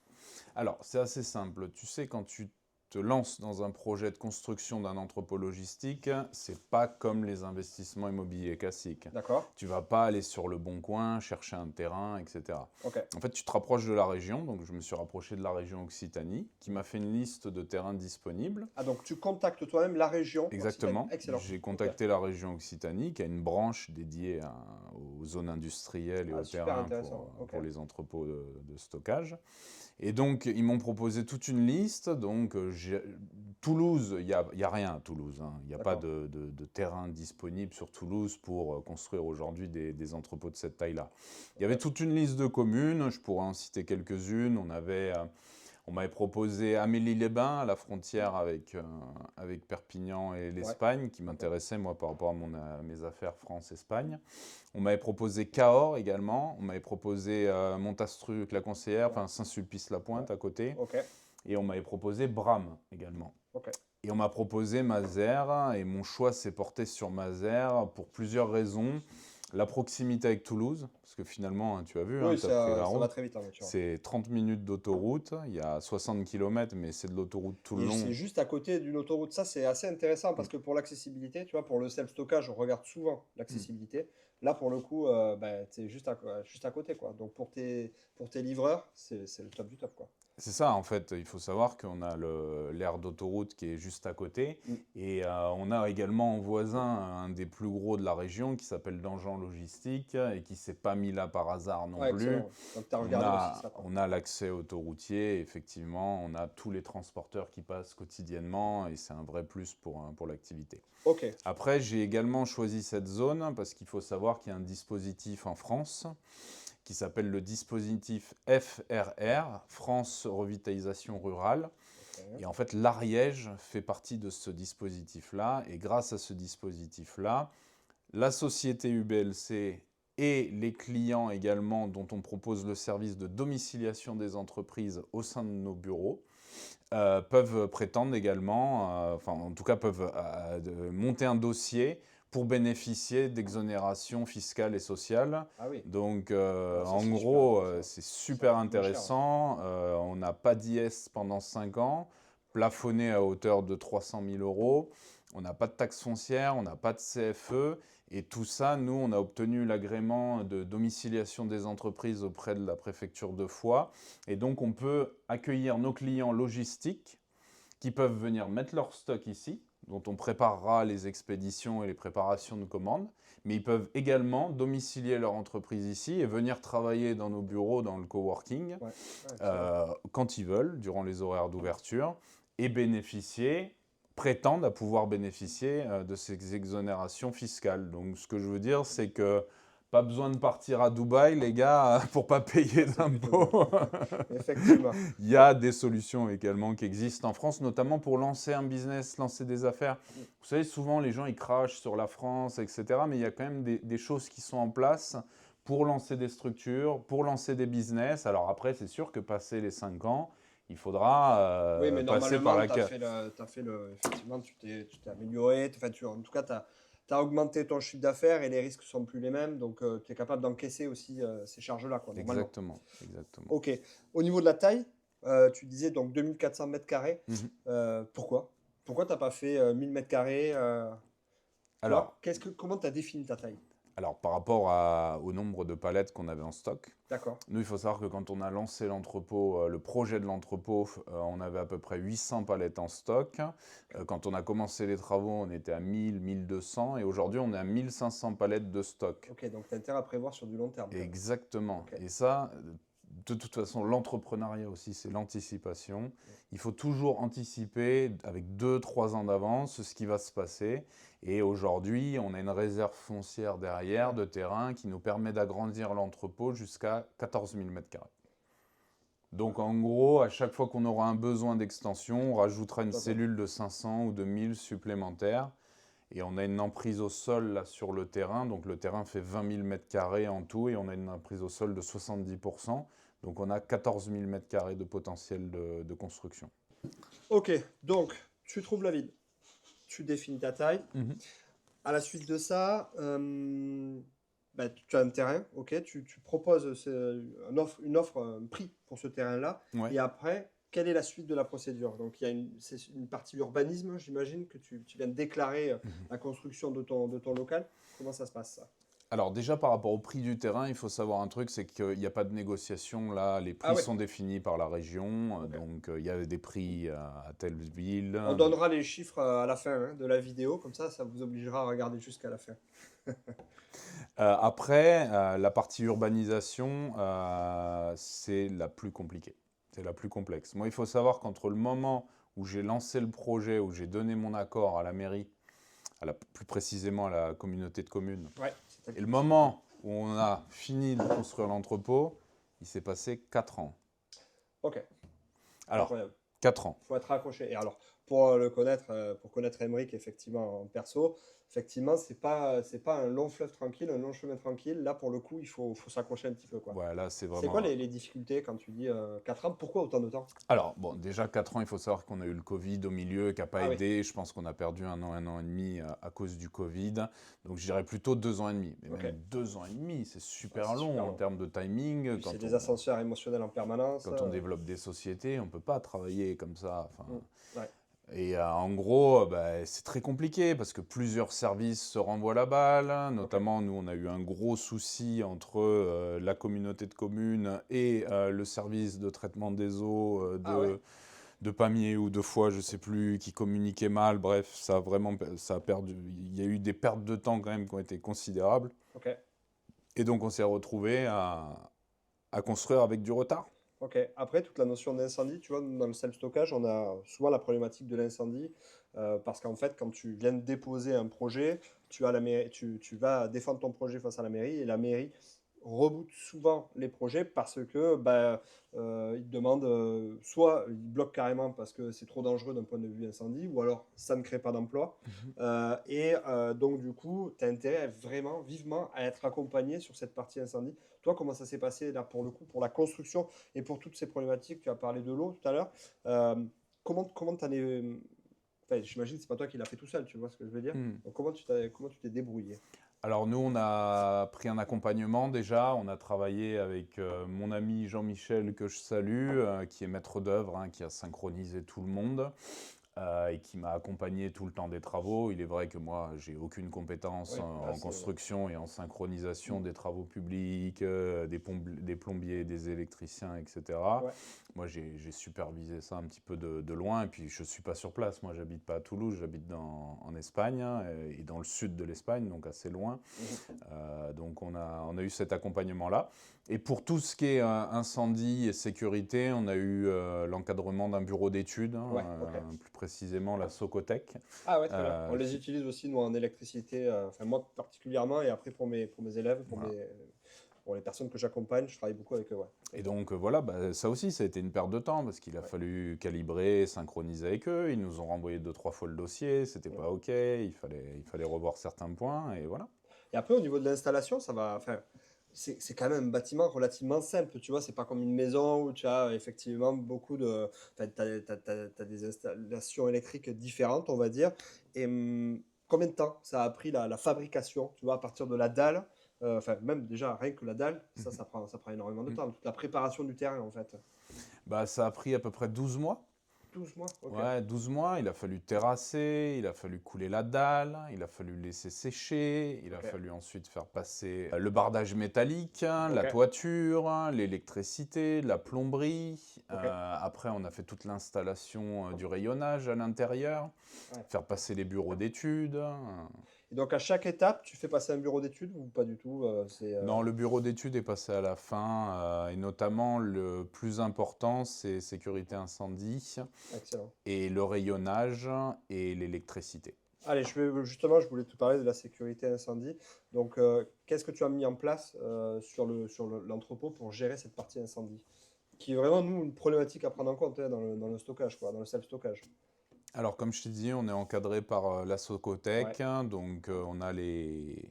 Speaker 2: Alors, c'est assez simple. Tu sais, quand tu te lances dans un projet de construction d'un entrepôt logistique, c'est pas comme les investissements immobiliers classiques.
Speaker 1: D'accord?
Speaker 2: Tu vas pas aller sur le bon coin, chercher un terrain, etc.
Speaker 1: Ok.
Speaker 2: En fait, tu te rapproches de la région, donc je me suis rapproché de la région Occitanie, qui m'a fait une liste de terrains disponibles.
Speaker 1: Ah, donc tu contactes toi-même la région Occitanie.
Speaker 2: Exactement.
Speaker 1: Excellent.
Speaker 2: J'ai
Speaker 1: Ok.
Speaker 2: contacté la région Occitanie, qui a une branche dédiée aux zones industrielles et
Speaker 1: Ah,
Speaker 2: aux
Speaker 1: super
Speaker 2: terrains
Speaker 1: intéressant. Ok.
Speaker 2: pour les entrepôts de stockage. Et donc, ils m'ont proposé toute une liste. Donc, Toulouse, il y a rien à Toulouse, hein. Il n'y a pas
Speaker 1: D'accord.
Speaker 2: de terrain disponible sur Toulouse pour construire aujourd'hui des entrepôts de cette taille-là. Il y
Speaker 1: Ok.
Speaker 2: avait toute une liste de communes, je pourrais en citer quelques-unes. On m'avait proposé Amélie-les-Bains, à la frontière avec Perpignan et
Speaker 1: Ouais.
Speaker 2: l'Espagne, qui m'intéressait, moi, par rapport à mes affaires France-Espagne. On m'avait proposé Cahors également. On m'avait proposé Montastruc-la-Conseillère, enfin Saint-Sulpice-la-Pointe à côté.
Speaker 1: Ok.
Speaker 2: Et on m'avait proposé Bram également.
Speaker 1: Ok.
Speaker 2: Et on m'a proposé Mazères, et mon choix s'est porté sur Mazères pour plusieurs raisons. La proximité avec Toulouse, parce que finalement, hein, tu as vu, hein,
Speaker 1: Oui,
Speaker 2: tu as pris la
Speaker 1: ça va
Speaker 2: route.
Speaker 1: très vite en voiture.
Speaker 2: C'est 30 minutes d'autoroute, il y a 60 km, mais c'est de l'autoroute tout le
Speaker 1: Et c'est
Speaker 2: long.
Speaker 1: juste à côté d'une autoroute. Ça, c'est assez intéressant parce que pour l'accessibilité, tu vois, pour le self-stockage, on regarde souvent l'accessibilité. Là, pour le coup, ben, c'est juste à côté, quoi. Donc, pour tes livreurs, c'est le top du top, quoi.
Speaker 2: C'est ça, en fait, il faut savoir qu'on a l'aire d'autoroute qui est juste à côté
Speaker 1: Mm.
Speaker 2: et on a également en voisin un des plus gros de la région qui s'appelle Dangean Logistique et qui s'est pas mis là par hasard non
Speaker 1: Ouais,
Speaker 2: plus.
Speaker 1: excellent. Donc, tu as regardé aussi ça, quoi.
Speaker 2: On a l'accès autoroutier, effectivement, on a tous les transporteurs qui passent quotidiennement et c'est un vrai plus pour l'activité.
Speaker 1: Ok.
Speaker 2: Après, j'ai également choisi cette zone parce qu'il faut savoir qu'il y a un dispositif en France qui s'appelle le dispositif FRR, France Revitalisation Rurale.
Speaker 1: Ok.
Speaker 2: Et en fait, l'Ariège fait partie de ce dispositif-là. Et grâce à ce dispositif-là, la société UBLC et les clients également dont on propose le service de domiciliation des entreprises au sein de nos bureaux peuvent prétendre également, enfin en tout cas peuvent monter un dossier pour bénéficier d'exonérations fiscales et sociales.
Speaker 1: Ah oui.
Speaker 2: Donc
Speaker 1: Ah, ça,
Speaker 2: en
Speaker 1: c'est super
Speaker 2: gros,
Speaker 1: intéressant.
Speaker 2: c'est
Speaker 1: Ça
Speaker 2: super
Speaker 1: coûte moins cher, hein.
Speaker 2: intéressant. On n'a pas d'IS pendant 5 ans, plafonné à hauteur de 300 000 euros. On n'a pas de taxe foncière, on n'a pas de CFE. Et tout ça, nous, on a obtenu l'agrément de domiciliation des entreprises auprès de la préfecture de Foix. Et donc, on peut accueillir nos clients logistiques qui peuvent venir mettre leur stock ici, dont on préparera les expéditions et les préparations de commandes. Mais ils peuvent également domicilier leur entreprise ici et venir travailler dans nos bureaux, dans le coworking,
Speaker 1: Ouais. Excellent.
Speaker 2: quand ils veulent, durant les horaires d'ouverture, et prétendent à pouvoir bénéficier de ces exonérations fiscales. Donc ce que je veux dire, c'est que pas besoin de partir à Dubaï, les gars, pour pas payer
Speaker 1: C'est plutôt
Speaker 2: d'impôts.
Speaker 1: bien. Effectivement.
Speaker 2: Il y a des solutions également qui existent en France, notamment pour lancer un business, lancer des affaires. Vous savez, souvent les gens ils crachent sur la France, etc. Mais il y a quand même des choses qui sont en place pour lancer des structures, pour lancer des business. Alors après, c'est sûr que passé les 5 ans, il faudra
Speaker 1: Oui, mais
Speaker 2: passer par
Speaker 1: normalement,
Speaker 2: la...
Speaker 1: effectivement, tu t'es amélioré. Enfin, en tout cas, tu as augmenté ton chiffre d'affaires et les risques sont plus les mêmes. Donc, tu es capable d'encaisser aussi ces charges-là, quoi, normalement.
Speaker 2: Exactement, exactement.
Speaker 1: Ok. Au niveau de la taille, tu disais donc 2400 mètres carrés.
Speaker 2: Mhm.
Speaker 1: Pourquoi? Pourquoi tu n'as pas fait 1000 mètres carrés tu
Speaker 2: Alors,
Speaker 1: vois, comment tu as défini ta taille?
Speaker 2: alors, par rapport au nombre de palettes qu'on avait en stock,
Speaker 1: D'accord.
Speaker 2: nous, il faut savoir que quand on a lancé l'entrepôt, le projet de l'entrepôt, on avait à peu près 800 palettes en stock. Quand on a commencé les travaux, on était à 1000, 1200 et aujourd'hui, on est à 1500 palettes de stock.
Speaker 1: Ok, donc tu as intérêt à prévoir sur du long terme, quand même.
Speaker 2: Exactement.
Speaker 1: Ok.
Speaker 2: Et ça, de toute façon, l'entrepreneuriat aussi, c'est l'anticipation. Il faut toujours anticiper avec 2-3 ans d'avance ce qui va se passer. Et aujourd'hui, on a une réserve foncière derrière de terrain qui nous permet d'agrandir l'entrepôt jusqu'à 14 000 m². Donc en gros, à chaque fois qu'on aura un besoin d'extension, on rajoutera une cellule de 500 ou de 1000 supplémentaires. Et on a une emprise au sol là sur le terrain. Donc le terrain fait 20 000 m² en tout et on a une emprise au sol de 70%. Donc on a 14 000 m² de potentiel de construction.
Speaker 1: Ok, donc tu trouves la ville, tu définis ta taille. À la suite de ça, bah, tu as un terrain, ok, tu proposes une offre, un prix pour ce terrain-là.
Speaker 2: Ouais.
Speaker 1: Et après, quelle est la suite de la procédure? Donc, c'est une partie urbanisme, j'imagine, que tu viens de déclarer la construction de ton local. Comment ça se passe, ça?
Speaker 2: Alors déjà par rapport au prix du terrain, il faut savoir un truc, c'est qu'il n'y a pas de négociation là, les prix sont définis par la région, donc il y a des prix à telle ville.
Speaker 1: On donnera les chiffres à la fin de la vidéo, comme ça vous obligera à regarder jusqu'à la fin.
Speaker 2: Après, la partie urbanisation, c'est la plus compliquée, c'est la plus complexe. Moi, il faut savoir qu'entre le moment où j'ai lancé le projet, où j'ai donné mon accord à la mairie, plus précisément à la communauté de communes, et le moment où on a fini de construire l'entrepôt, il s'est passé 4 ans.
Speaker 1: Ok.
Speaker 2: Alors,
Speaker 1: incroyable.
Speaker 2: 4 ans.
Speaker 1: Il faut être accroché. Et alors, pour le connaître, pour connaître Aymeric, effectivement, en perso, effectivement, c'est pas un long fleuve tranquille, un long chemin tranquille. Là, pour le coup, il faut s'accrocher un petit peu, quoi.
Speaker 2: Voilà, c'est vraiment...
Speaker 1: C'est quoi les difficultés quand tu dis 4 ans? Pourquoi autant de temps?
Speaker 2: Alors, bon, déjà 4 ans, il faut savoir qu'on a eu le Covid au milieu qui n'a pas aidé. Je pense qu'on a perdu un an et demi à cause du Covid. Donc, je dirais plutôt 2 ans et demi. Mais même 2 ans et demi, c'est super long en termes de timing.
Speaker 1: C'est des ascenseurs émotionnels en permanence.
Speaker 2: Quand on développe des sociétés, on ne peut pas travailler comme ça. Et en gros, c'est très compliqué parce que plusieurs services se renvoient la balle. Notamment, nous, on a eu un gros souci entre la communauté de communes et le service de traitement des eaux de Pamiers ou de Foix, je ne sais plus, qui communiquaient mal. Bref, ça a perdu. Il y a eu des pertes de temps quand même qui ont été considérables. Et donc, on s'est retrouvé à construire avec du retard.
Speaker 1: Ok. Après, toute la notion d'incendie, tu vois, dans le self-stockage, on a souvent la problématique de l'incendie parce qu'en fait, quand tu viens de déposer un projet, tu vas défendre ton projet face à la mairie et la mairie reboot souvent les projets parce que ils demandent soit ils bloquent carrément parce que c'est trop dangereux d'un point de vue incendie ou alors ça ne crée pas d'emploi. Donc du coup, tu as intérêt vraiment vivement à être accompagné sur cette partie incendie. Toi, comment ça s'est passé là pour le coup, pour la construction et pour toutes ces problématiques? Tu as parlé de l'eau tout à l'heure. Comment t'en es... Enfin, j'imagine que c'est pas toi qui l'as fait tout seul, tu vois ce que je veux dire. Donc, comment tu t'es débrouillé?
Speaker 2: Alors nous, on a pris un accompagnement déjà. On a travaillé avec mon ami Jean-Michel, que je salue, qui est maître d'œuvre, qui a synchronisé tout le monde et qui m'a accompagné tout le temps des travaux. Il est vrai que moi, j'ai aucune compétence en construction et en synchronisation des travaux publics, des plombiers, des électriciens, etc. Moi, j'ai supervisé ça un petit peu de loin. Et puis, je ne suis pas sur place. Moi, j'habite pas à Toulouse, j'habite en Espagne et dans le sud de l'Espagne, donc assez loin. Donc, on a eu cet accompagnement-là. Et pour tout ce qui est incendie et sécurité, on a eu l'encadrement d'un bureau d'études, plus précisément la Socotec.
Speaker 1: Ah ouais, très bien. On les utilise aussi, nous, en électricité, enfin moi particulièrement, et après pour mes élèves, pour les personnes que j'accompagne, je travaille beaucoup avec eux.
Speaker 2: Et donc voilà, ça aussi, ça a été une perte de temps, parce qu'il a fallu calibrer, synchroniser avec eux. Ils nous ont renvoyé 2-3 fois le dossier, c'était pas OK, il fallait revoir certains points, et voilà.
Speaker 1: Et après, au niveau de l'installation, ça va... Enfin, c'est quand même un bâtiment relativement simple, tu vois, c'est pas comme une maison où tu as effectivement beaucoup de... Enfin, t'as des installations électriques différentes, on va dire. Et combien de temps ça a pris la fabrication, tu vois, à partir de la dalle, enfin, même déjà, rien que la dalle, ça prend énormément de
Speaker 2: Mhm.
Speaker 1: temps, toute la préparation du terrain, en fait.
Speaker 2: Bah, ça a pris à peu près 12 mois.
Speaker 1: 12 mois, ok.
Speaker 2: Ouais, 12 mois, il a fallu terrasser, il a fallu couler la dalle, il a fallu laisser sécher, il a
Speaker 1: Ok,
Speaker 2: fallu ensuite faire passer le bardage métallique,
Speaker 1: ok,
Speaker 2: la toiture, l'électricité, la plomberie.
Speaker 1: ok.
Speaker 2: Après, on a fait toute l'installation du rayonnage à l'intérieur,
Speaker 1: Ouais.
Speaker 2: faire passer les bureaux d'études.
Speaker 1: Et donc, à chaque étape, tu fais passer un bureau d'études ou pas du tout
Speaker 2: Non, le bureau d'études est passé à la fin, et notamment le plus important, c'est sécurité incendie
Speaker 1: Excellent.
Speaker 2: et le rayonnage et l'électricité.
Speaker 1: Allez, justement, je voulais te parler de la sécurité incendie. Donc, qu'est-ce que tu as mis en place sur l'entrepôt pour gérer cette partie incendie? Qui est vraiment, nous, une problématique à prendre en compte hein, dans le stockage, quoi, dans le self-stockage.
Speaker 2: Alors, comme je t'ai dit, on est encadré par la
Speaker 1: Ouais.
Speaker 2: Socotec, hein, donc on a
Speaker 1: Les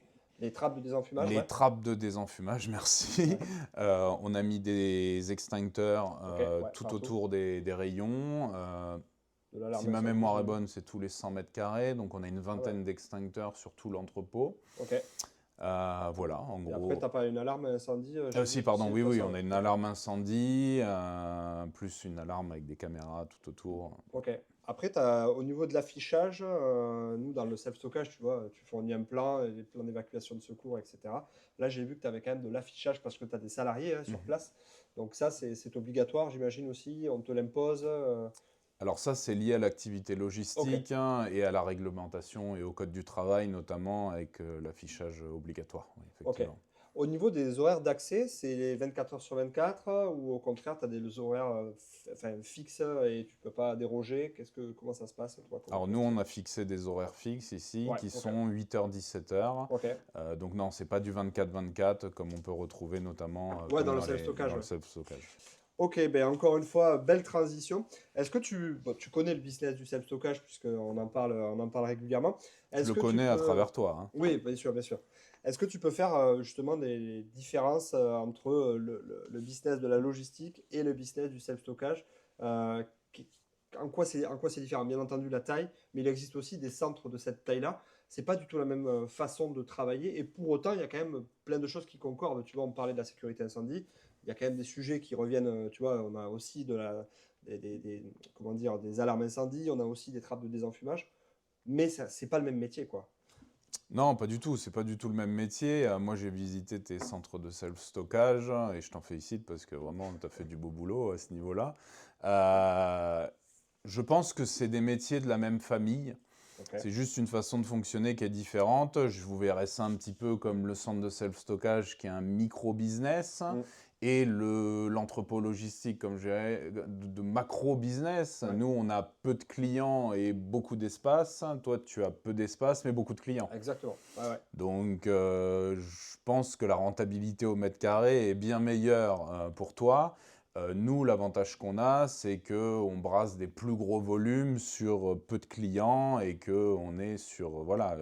Speaker 1: trappes de désenfumage,
Speaker 2: les
Speaker 1: ouais.
Speaker 2: trappes de désenfumage, merci.
Speaker 1: Ouais.
Speaker 2: On a mis des extincteurs
Speaker 1: Ok, ouais,
Speaker 2: tout
Speaker 1: partout.
Speaker 2: autour des rayons.
Speaker 1: De
Speaker 2: Si
Speaker 1: l'alarme
Speaker 2: ma
Speaker 1: incendie,
Speaker 2: mémoire est
Speaker 1: j'imagine.
Speaker 2: bonne, c'est tous les 100 mètres carrés, donc on a une
Speaker 1: Ah ouais.
Speaker 2: vingtaine d'extincteurs sur tout l'entrepôt.
Speaker 1: Ok.
Speaker 2: Voilà, en
Speaker 1: Et après,
Speaker 2: gros.
Speaker 1: t'as pas une alarme incendie, j'ai vu
Speaker 2: Si, pardon,
Speaker 1: aussi,
Speaker 2: oui,
Speaker 1: toi,
Speaker 2: oui,
Speaker 1: ça.
Speaker 2: on a une
Speaker 1: Ok.
Speaker 2: alarme incendie, plus une alarme avec des caméras tout autour.
Speaker 1: Ok. Après, au niveau de l'affichage, nous, dans le self-stockage, tu vois, tu fournis un plan, les plans d'évacuation de secours, etc. Là, j'ai vu que tu avais quand même de l'affichage parce que tu as des salariés hein, sur
Speaker 2: Mhm.
Speaker 1: place. Donc ça, c'est obligatoire, j'imagine aussi. On te l'impose.
Speaker 2: Alors ça, c'est lié à l'activité
Speaker 1: Ok.
Speaker 2: logistique hein, et à la réglementation et au code du travail, notamment avec l'affichage obligatoire, oui,
Speaker 1: Ok.
Speaker 2: effectivement.
Speaker 1: Au niveau des horaires d'accès, c'est les 24 heures sur 24 ou au contraire, tu as des horaires enfin, fixes et tu peux pas déroger. Comment ça se passe, toi, comme
Speaker 2: Alors
Speaker 1: ton
Speaker 2: nous, on
Speaker 1: style?
Speaker 2: a fixé des horaires fixes ici
Speaker 1: Ouais,
Speaker 2: qui
Speaker 1: ok.
Speaker 2: sont 8h-17h.
Speaker 1: Ok.
Speaker 2: Donc non, c'est pas du 24-24 comme on peut retrouver notamment
Speaker 1: Ouais,
Speaker 2: comme
Speaker 1: dans le
Speaker 2: dans
Speaker 1: self-stockage,
Speaker 2: le
Speaker 1: ouais.
Speaker 2: self-stockage.
Speaker 1: Ok, ben encore une fois, belle transition. Est-ce que tu connais le business du self-stockage puisqu'on en parle régulièrement.
Speaker 2: Je
Speaker 1: Est-ce
Speaker 2: le
Speaker 1: que tu
Speaker 2: connais à
Speaker 1: peux...
Speaker 2: travers toi, hein.
Speaker 1: Oui, bien sûr, bien sûr. Est-ce que tu peux faire justement des différences entre le business de la logistique et le business du self-stockage euh, qui- en quoi c'est différent? Bien entendu, la taille, mais il existe aussi des centres de cette taille-là. C'est pas du tout la même façon de travailler et pour autant, il y a quand même plein de choses qui concordent. Tu vois, on parlait de la sécurité incendie. Il y a quand même des sujets qui reviennent. Tu vois, on a aussi comment dire, des alarmes incendie, on a aussi des trappes de désenfumage, mais ça, c'est pas le même métier, quoi.
Speaker 2: Non, pas du tout, c'est pas du tout le même métier. Moi, j'ai visité tes centres de self-stockage et je t'en félicite parce que vraiment, tu as fait du beau boulot à ce niveau-là. Euh, je pense que c'est des métiers de la même famille.
Speaker 1: Ok.
Speaker 2: C'est juste une façon de fonctionner qui est différente. Je vous verrais ça un petit peu comme le centre de self-stockage qui est un micro-business
Speaker 1: Mm.
Speaker 2: et l'entrepôt logistique comme je dirais, de macro-business.
Speaker 1: Ouais,
Speaker 2: Nous, on a peu de clients et beaucoup d'espace. Toi, tu as peu d'espace mais beaucoup de clients.
Speaker 1: exactement. Ouais, ouais.
Speaker 2: Donc, je pense que la rentabilité au mètre carré est bien meilleure pour toi. Nous, l'avantage qu'on a, c'est qu'on brasse des plus gros volumes sur peu de clients et qu'on est sur, voilà,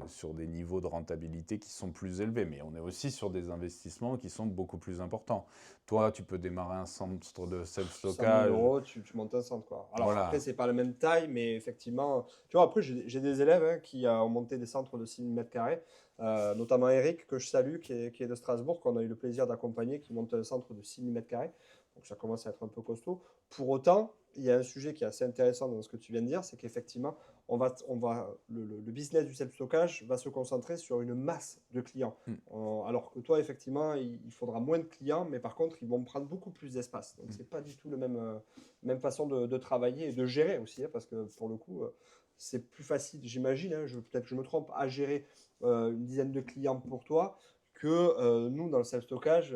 Speaker 2: sur des niveaux de rentabilité qui sont plus élevés. Mais on est aussi sur des investissements qui sont beaucoup plus importants. Toi, tu peux démarrer un centre de
Speaker 1: 100 000
Speaker 2: self-stockage.
Speaker 1: euros, tu montes un centre, quoi. Alors après,
Speaker 2: Voilà.
Speaker 1: c'est pas la même taille, mais effectivement, tu vois, après, j'ai des élèves hein, qui ont monté des centres de 6 000 mètres carrés, notamment Eric, que je salue, qui est de Strasbourg, qu'on a eu le plaisir d'accompagner, qui monte un centre de 6 000 mètres carrés. Donc ça commence à être un peu costaud. Pour autant, il y a un sujet qui est assez intéressant dans ce que tu viens de dire, c'est qu'effectivement, le business du self-stockage va se concentrer sur une masse de clients.
Speaker 2: Mm,
Speaker 1: Alors que toi, effectivement, il faudra moins de clients, mais par contre, ils vont prendre beaucoup plus d'espace. Donc,
Speaker 2: mm.
Speaker 1: c'est pas du tout même façon de travailler et de gérer aussi, hein, parce que pour le coup, c'est plus facile, j'imagine, hein, peut-être que je me trompe, à gérer une dizaine de clients pour toi que nous, dans le self-stockage,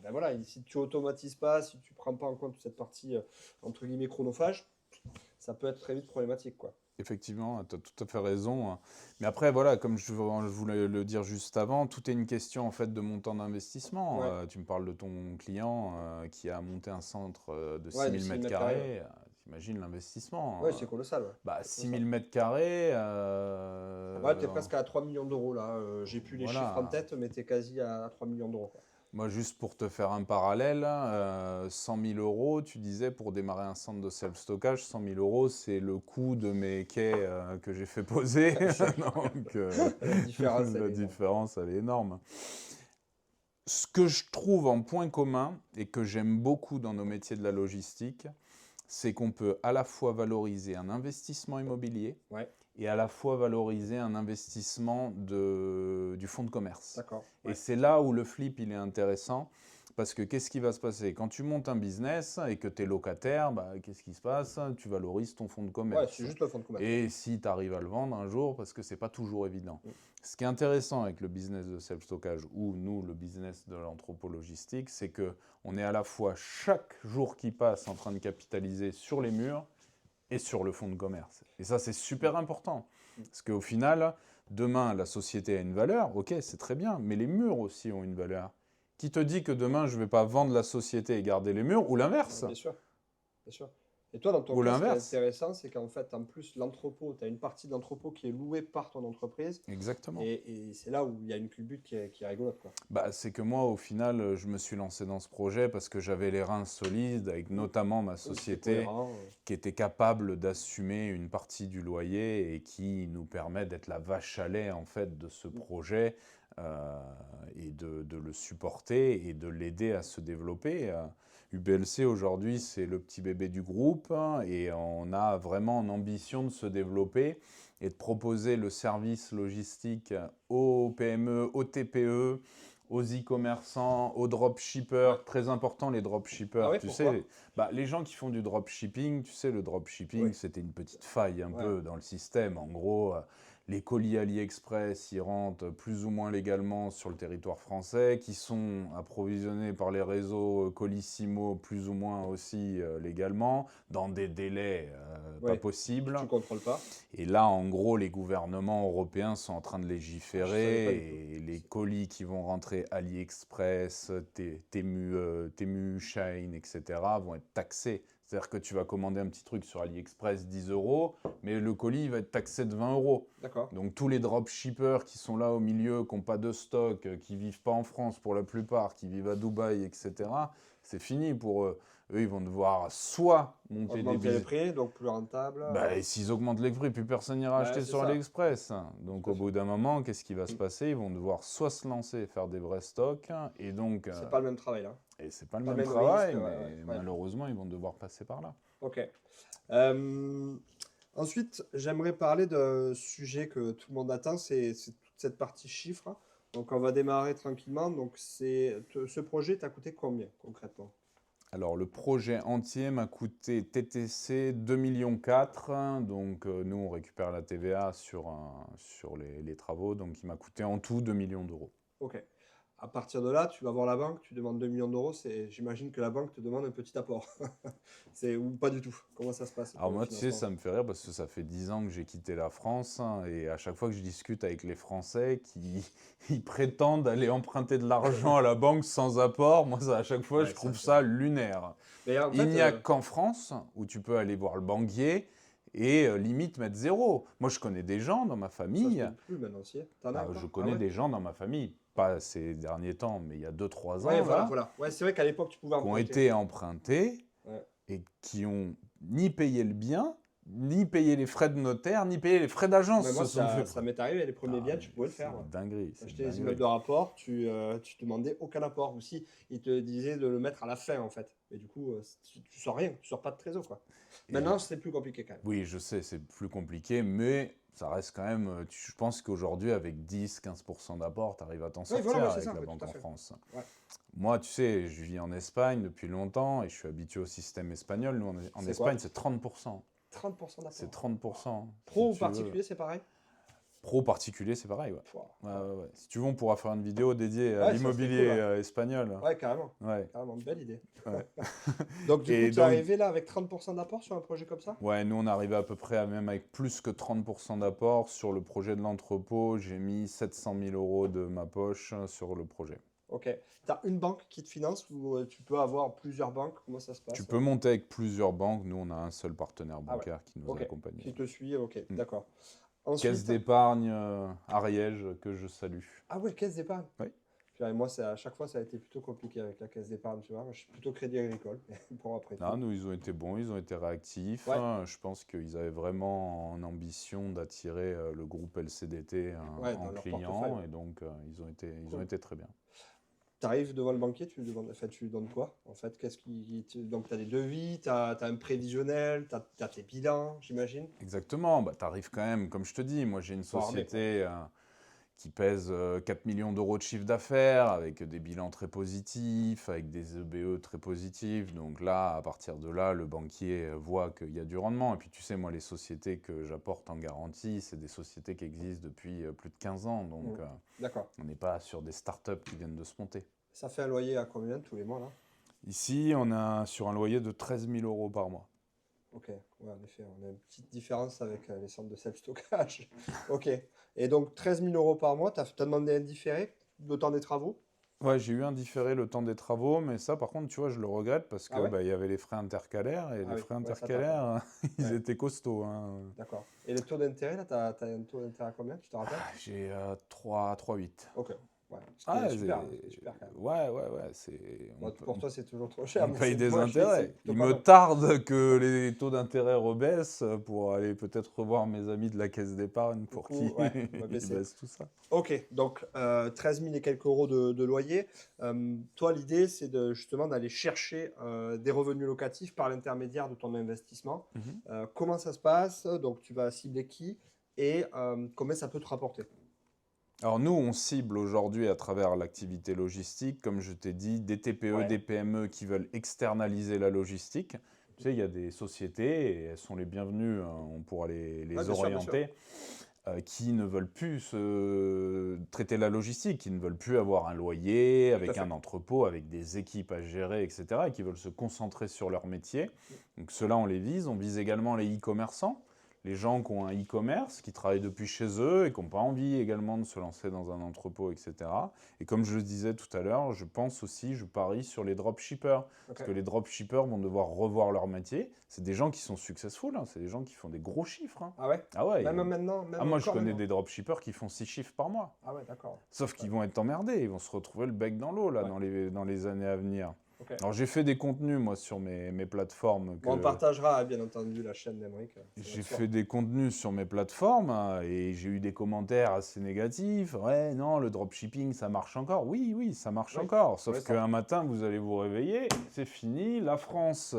Speaker 1: ben voilà, si tu automatises pas, si tu prends pas en compte cette partie, entre guillemets, chronophage, ça peut être très vite problématique, quoi.
Speaker 2: Effectivement, tu as tout à fait raison, hein. Mais après, voilà, comme je voulais le dire juste avant, tout est une question en fait de montant d'investissement.
Speaker 1: Ouais,
Speaker 2: Tu me parles de ton client qui a monté un centre de
Speaker 1: ouais,
Speaker 2: six
Speaker 1: de
Speaker 2: mille
Speaker 1: 6 000
Speaker 2: mètres
Speaker 1: mètres carrés, ouais.
Speaker 2: carrés. T'imagines l'investissement.
Speaker 1: Ouais, c'est colossal, ouais.
Speaker 2: Bah,
Speaker 1: C'est
Speaker 2: 6
Speaker 1: colossal.
Speaker 2: 000 mètres carrés,
Speaker 1: Ouais, t'es presque à 3 millions d'euros là. J'ai plus les chiffres en
Speaker 2: voilà.
Speaker 1: tête, mais t'es quasi à 3 millions d'euros, quoi.
Speaker 2: Moi, juste pour te faire un parallèle, 100 000 euros, tu disais, pour démarrer un centre de self-stockage, 100 000 euros, c'est le coût de mes quais que j'ai fait poser. Donc,
Speaker 1: La différence, elle
Speaker 2: la
Speaker 1: est énorme.
Speaker 2: différence, elle est énorme. Ce que je trouve en point commun et que j'aime beaucoup dans nos métiers de la logistique, c'est qu'on peut à la fois valoriser un investissement immobilier
Speaker 1: Ouais,
Speaker 2: et à la fois valoriser un investissement du fonds de commerce.
Speaker 1: d'accord.
Speaker 2: Et
Speaker 1: Ouais.
Speaker 2: c'est là où le flip il est intéressant, parce que qu'est-ce qui va se passer? Quand tu montes un business et que tu es locataire, bah, qu'est-ce qui se passe? Tu valorises ton fonds de
Speaker 1: Ouais,
Speaker 2: commerce.
Speaker 1: c'est juste le fonds de commerce.
Speaker 2: Et si tu arrives à le vendre un jour, parce que c'est pas toujours évident.
Speaker 1: Mm.
Speaker 2: Ce qui est intéressant avec le business de self-stockage ou nous, le business de l'anthropologistique, c'est qu'on est à la fois chaque jour qui passe en train de capitaliser sur les murs et sur le fonds de commerce. Et ça, c'est super important. Parce qu'au final, demain, la société a une valeur, ok, c'est très bien, mais les murs aussi ont une valeur. Qui te dit que demain, je ne vais pas vendre la société et garder les murs, ou l'inverse?
Speaker 1: Bien sûr, bien sûr. Et toi, dans ton
Speaker 2: Ou
Speaker 1: cas, ce qui est
Speaker 2: l'inverse.
Speaker 1: intéressant, c'est qu'en fait, en plus, l'entrepôt, tu as une partie de l'entrepôt qui est louée par ton entreprise.
Speaker 2: Exactement.
Speaker 1: Et c'est là où il y a une culbute qui est rigolote, quoi.
Speaker 2: Bah, c'est que moi, au final, je me suis lancé dans ce projet parce que j'avais les reins solides, avec notamment ma
Speaker 1: Oui, c'est
Speaker 2: société
Speaker 1: cohérent.
Speaker 2: qui était capable d'assumer une partie du loyer et qui nous permet d'être la vache à lait en fait de ce projet et de le supporter et de l'aider à se développer. UBLC aujourd'hui c'est le petit bébé du groupe et on a vraiment en ambition de se développer et de proposer le service logistique aux PME, aux TPE, aux e-commerçants, aux dropshippers, très important les dropshippers,
Speaker 1: Ah ouais,
Speaker 2: tu
Speaker 1: pourquoi?
Speaker 2: sais, les gens qui font du dropshipping, tu sais, le dropshipping,
Speaker 1: Oui.
Speaker 2: c'était une petite faille un
Speaker 1: Ouais.
Speaker 2: peu dans le système. En gros, les colis AliExpress, ils rentrent plus ou moins légalement sur le territoire français, qui sont approvisionnés par les réseaux Colissimo plus ou moins aussi légalement, dans des délais pas
Speaker 1: Ouais.
Speaker 2: possibles.
Speaker 1: Tu contrôles pas.
Speaker 2: Et là, en gros, les gouvernements européens sont en train de
Speaker 1: Ah, je savais
Speaker 2: légiférer
Speaker 1: pas du tout.
Speaker 2: et les colis qui vont rentrer AliExpress, Temu, Shein, etc. vont être taxés. C'est-à-dire que tu vas commander un petit truc sur AliExpress 10 euros, mais le colis va être taxé de 20 euros.
Speaker 1: D'accord.
Speaker 2: Donc tous les dropshippers qui sont là au milieu, qui n'ont pas de stock, qui vivent pas en France pour la plupart, qui vivent à Dubaï, etc., c'est fini pour eux. Eux, ils vont devoir soit monter des
Speaker 1: Augmenter les
Speaker 2: business.
Speaker 1: prix, donc plus rentable.
Speaker 2: Bah, et s'ils augmentent les prix, plus personne n'ira acheter
Speaker 1: c'est
Speaker 2: sur
Speaker 1: ça.
Speaker 2: AliExpress. Donc
Speaker 1: Tout à
Speaker 2: au bout d'un moment, qu'est-ce qui va se
Speaker 1: Mm.
Speaker 2: passer? Ils vont devoir soit se lancer et faire des vrais stocks, et donc,
Speaker 1: C'est pas le même travail, là.
Speaker 2: et c'est pas le
Speaker 1: Pas le
Speaker 2: même
Speaker 1: même
Speaker 2: travail,
Speaker 1: risque.
Speaker 2: mais
Speaker 1: Ouais.
Speaker 2: malheureusement, ils vont devoir passer par là.
Speaker 1: Ok. Euh, Ensuite, j'aimerais parler d'un sujet que tout le monde attend, c'est toute cette partie chiffres. Donc, on va démarrer tranquillement. Donc, ce projet t'a coûté combien concrètement?
Speaker 2: Alors le projet entier m'a coûté TTC 2,4 millions. Donc nous, on récupère la TVA sur les travaux. Donc il m'a coûté en tout 2 millions d'euros.
Speaker 1: Ok. À partir de là, tu vas voir la banque, tu demandes 2 millions d'euros. J'imagine que la banque te demande un petit apport. Ou pas du tout. Comment ça se passe
Speaker 2: Alors
Speaker 1: pour le
Speaker 2: moi, tu sais,
Speaker 1: financement?
Speaker 2: ça me fait rire parce que ça fait 10 ans que j'ai quitté la France et à chaque fois que je discute avec les Français ils prétendent aller emprunter de l'argent à la banque sans apport, moi, à chaque fois,
Speaker 1: Ouais,
Speaker 2: je trouve
Speaker 1: c'est
Speaker 2: ça
Speaker 1: vrai.
Speaker 2: lunaire.
Speaker 1: Mais en
Speaker 2: Il
Speaker 1: fait,
Speaker 2: n'y a qu'en France où tu peux aller voir le banquier et limite mettre zéro. Moi, je connais des gens dans ma
Speaker 1: ça se
Speaker 2: famille,
Speaker 1: fait plus maintenant, si. T'en as
Speaker 2: je
Speaker 1: encore? Ah
Speaker 2: connais
Speaker 1: ouais?
Speaker 2: des gens dans ma famille, pas ces derniers temps, mais il y a 2-3
Speaker 1: Ouais,
Speaker 2: ans,
Speaker 1: voilà,
Speaker 2: là,
Speaker 1: voilà. Ouais, c'est vrai qu'à l'époque, tu pouvais
Speaker 2: qui ont
Speaker 1: emprunter.
Speaker 2: été empruntés
Speaker 1: Ouais.
Speaker 2: et qui ont ni payé le bien, ni payé les frais de notaire, ni payé les frais d'agence.
Speaker 1: Mais moi,
Speaker 2: Se sont fait.
Speaker 1: ça m'est arrivé, les premiers biens,
Speaker 2: Ah,
Speaker 1: tu pouvais le
Speaker 2: c'est
Speaker 1: faire. Ouais.
Speaker 2: une dinguerie, c'est une
Speaker 1: Acheter les immeubles
Speaker 2: dinguerie.
Speaker 1: de rapport, tu demandais aucun apport. Ou si, ils te disaient de le mettre à la fin, en fait. Mais du coup, tu sors rien, tu sors pas de trésor, quoi.
Speaker 2: Et
Speaker 1: Maintenant, c'est plus compliqué quand même.
Speaker 2: oui, je sais, c'est plus compliqué, mais ça reste quand même. Je pense qu'aujourd'hui, avec 10-15% d'apport, tu arrives à t'en
Speaker 1: Oui,
Speaker 2: sortir
Speaker 1: voilà, ouais, c'est
Speaker 2: avec
Speaker 1: ça,
Speaker 2: la
Speaker 1: ouais,
Speaker 2: banque
Speaker 1: tout à
Speaker 2: en
Speaker 1: fait.
Speaker 2: France.
Speaker 1: Ouais.
Speaker 2: Moi, tu sais, je vis en Espagne depuis longtemps et je suis habitué au système espagnol. Nous, en
Speaker 1: C'est
Speaker 2: Espagne,
Speaker 1: quoi?
Speaker 2: c'est 30%.
Speaker 1: 30%
Speaker 2: C'est
Speaker 1: d'apport.
Speaker 2: 30%.
Speaker 1: Pro ou
Speaker 2: si tu veux.
Speaker 1: particulier, c'est pareil?
Speaker 2: Pro particulier, c'est pareil, ouais.
Speaker 1: Pouah.
Speaker 2: Ouais. Si tu veux, on pourra faire une vidéo dédiée à
Speaker 1: Ouais, ça serait
Speaker 2: l'immobilier
Speaker 1: cool, ouais.
Speaker 2: espagnol.
Speaker 1: Ouais, carrément.
Speaker 2: Ouais.
Speaker 1: Carrément, belle idée.
Speaker 2: Ouais.
Speaker 1: Donc, du coup,
Speaker 2: Et
Speaker 1: tu es
Speaker 2: donc,
Speaker 1: arrivé là avec 30% d'apport sur un projet comme ça?
Speaker 2: ouais, nous, on arrivait à peu près à même avec plus que 30% d'apport sur le projet de l'entrepôt. J'ai mis 700 000 euros de ma poche sur le projet.
Speaker 1: Ok. Tu as une banque qui te finance ou tu peux avoir plusieurs banques? Comment ça se passe?
Speaker 2: Tu peux monter avec plusieurs banques. Nous, on a un seul partenaire
Speaker 1: Ah ouais.
Speaker 2: bancaire qui nous
Speaker 1: Ok.
Speaker 2: accompagne.
Speaker 1: Qui te suit, ok,
Speaker 2: Mm.
Speaker 1: d'accord.
Speaker 2: Caisse
Speaker 1: Ensuite,
Speaker 2: d'épargne Ariège que je salue.
Speaker 1: ah ouais, caisse d'épargne.
Speaker 2: Oui.
Speaker 1: Puis, moi, à chaque fois, ça a été plutôt compliqué avec la caisse d'épargne, tu vois. Moi, je suis plutôt Crédit Agricole, mais bon, après
Speaker 2: Non,
Speaker 1: tout.
Speaker 2: nous, ils ont été bons, ils ont été réactifs.
Speaker 1: Ouais,
Speaker 2: Je pense qu'ils avaient vraiment en ambition d'attirer le groupe LCDT
Speaker 1: ouais,
Speaker 2: en
Speaker 1: dans leur portefeuille,
Speaker 2: client,
Speaker 1: ouais.
Speaker 2: et donc ils ont
Speaker 1: Cool.
Speaker 2: été très bien.
Speaker 1: Tu arrives devant le banquier, enfin, tu lui donnes quoi? En fait, donc, tu as des devis, tu as un prévisionnel, tu as tes bilans, j'imagine.
Speaker 2: Exactement, bah, tu arrives quand même, comme je te dis, moi j'ai une
Speaker 1: Faut armer, quoi.
Speaker 2: société qui pèse 4 millions d'euros de chiffre d'affaires, avec des bilans très positifs, avec des EBE très positifs. Donc là, à partir de là, le banquier voit qu'il y a du rendement. Et puis tu sais, moi, les sociétés que j'apporte en garantie, c'est des sociétés qui existent depuis plus de 15 ans. Donc
Speaker 1: Mmh. D'accord.
Speaker 2: on n'est pas sur des startups qui viennent de se monter.
Speaker 1: Ça fait un loyer à combien tous les mois, là?
Speaker 2: Ici, on a sur un loyer de 13 000 euros par mois.
Speaker 1: Ok, ouais, en effet, on a une petite différence avec les centres de self-stockage. Ok, et donc 13 000 € par mois, tu as demandé un différé le temps des travaux?
Speaker 2: Ouais, j'ai eu un différé le temps des travaux, mais ça, par contre, tu vois, je le regrette parce
Speaker 1: Ah
Speaker 2: que
Speaker 1: ouais?
Speaker 2: bah, il y avait les frais intercalaires et
Speaker 1: Ah
Speaker 2: les
Speaker 1: oui,
Speaker 2: frais
Speaker 1: ouais, ça tape, ouais.
Speaker 2: intercalaires, ils
Speaker 1: Ouais,
Speaker 2: étaient costauds, hein.
Speaker 1: d'accord. Et le taux d'intérêt, là, tu as un taux d'intérêt à combien, tu te rappelles?
Speaker 2: J'ai 3,8.
Speaker 1: Ok, ouais, ce qui est
Speaker 2: Ah,
Speaker 1: super, hein, ce qui est super quand même.
Speaker 2: ouais, ouais, ouais,
Speaker 1: Bon, pour toi, c'est toujours trop cher,
Speaker 2: on
Speaker 1: mais
Speaker 2: paye des
Speaker 1: moi, c'est
Speaker 2: intérêts.
Speaker 1: plutôt
Speaker 2: Il
Speaker 1: pas
Speaker 2: me
Speaker 1: mal.
Speaker 2: tarde que les taux d'intérêt rebaissent pour aller peut-être revoir mes amis de la caisse d'épargne
Speaker 1: Du
Speaker 2: pour
Speaker 1: coup,
Speaker 2: qu'ils
Speaker 1: ouais, on va
Speaker 2: ils
Speaker 1: baisser.
Speaker 2: baissent tout ça.
Speaker 1: Ok, donc 13 000 et quelques euros de loyer. Toi, l'idée, c'est justement d'aller chercher des revenus locatifs par l'intermédiaire de ton investissement.
Speaker 2: Mhm.
Speaker 1: Comment ça se passe? Donc, tu vas cibler qui et combien ça peut te rapporter?
Speaker 2: Alors nous, on cible aujourd'hui à travers l'activité logistique, comme je t'ai dit, des TPE,
Speaker 1: Ouais.
Speaker 2: des PME qui veulent externaliser la logistique. Tu sais, il y a des sociétés, et elles sont les bienvenues, hein, on pourra
Speaker 1: Ouais,
Speaker 2: les
Speaker 1: bien sûr, bien sûr.
Speaker 2: orienter, qui ne veulent plus traiter la logistique, qui ne veulent plus avoir un loyer
Speaker 1: Tout à
Speaker 2: avec un
Speaker 1: fait.
Speaker 2: entrepôt, avec des équipes à gérer, etc., et qui veulent se concentrer sur leur métier. Donc ceux-là, on les vise. On vise également les e-commerçants, les gens qui ont un e-commerce, qui travaillent depuis chez eux et qui n'ont pas envie également de se lancer dans un entrepôt, etc. Et comme je le disais tout à l'heure, je pense aussi, je parie sur les dropshippers. Parce
Speaker 1: Ok.
Speaker 2: que les dropshippers vont devoir revoir leur métier. C'est des gens qui sont successful, hein, c'est des gens qui font des gros chiffres, hein.
Speaker 1: Ah ouais?
Speaker 2: Ah ouais,
Speaker 1: Même maintenant,
Speaker 2: ah,
Speaker 1: même
Speaker 2: moi je
Speaker 1: encore
Speaker 2: connais
Speaker 1: maintenant.
Speaker 2: des dropshippers qui font 6 chiffres par mois.
Speaker 1: Ah ouais, d'accord.
Speaker 2: Sauf qu'ils
Speaker 1: Ouais.
Speaker 2: vont être emmerdés, ils vont se retrouver le bec dans l'eau là
Speaker 1: Ouais.
Speaker 2: dans les années à venir.
Speaker 1: Ok.
Speaker 2: Alors j'ai fait des contenus moi sur mes plateformes
Speaker 1: Bon, on partagera, bien entendu, la chaîne d'Emeric. Ça va
Speaker 2: j'ai
Speaker 1: de soi.
Speaker 2: fait des contenus sur mes plateformes et j'ai eu des commentaires assez négatifs. Ouais, non, le dropshipping, ça marche encore. Oui, oui, ça marche
Speaker 1: Oui,
Speaker 2: encore.
Speaker 1: pour
Speaker 2: Sauf
Speaker 1: l'instant.
Speaker 2: qu'un matin, vous allez vous réveiller, c'est fini. La France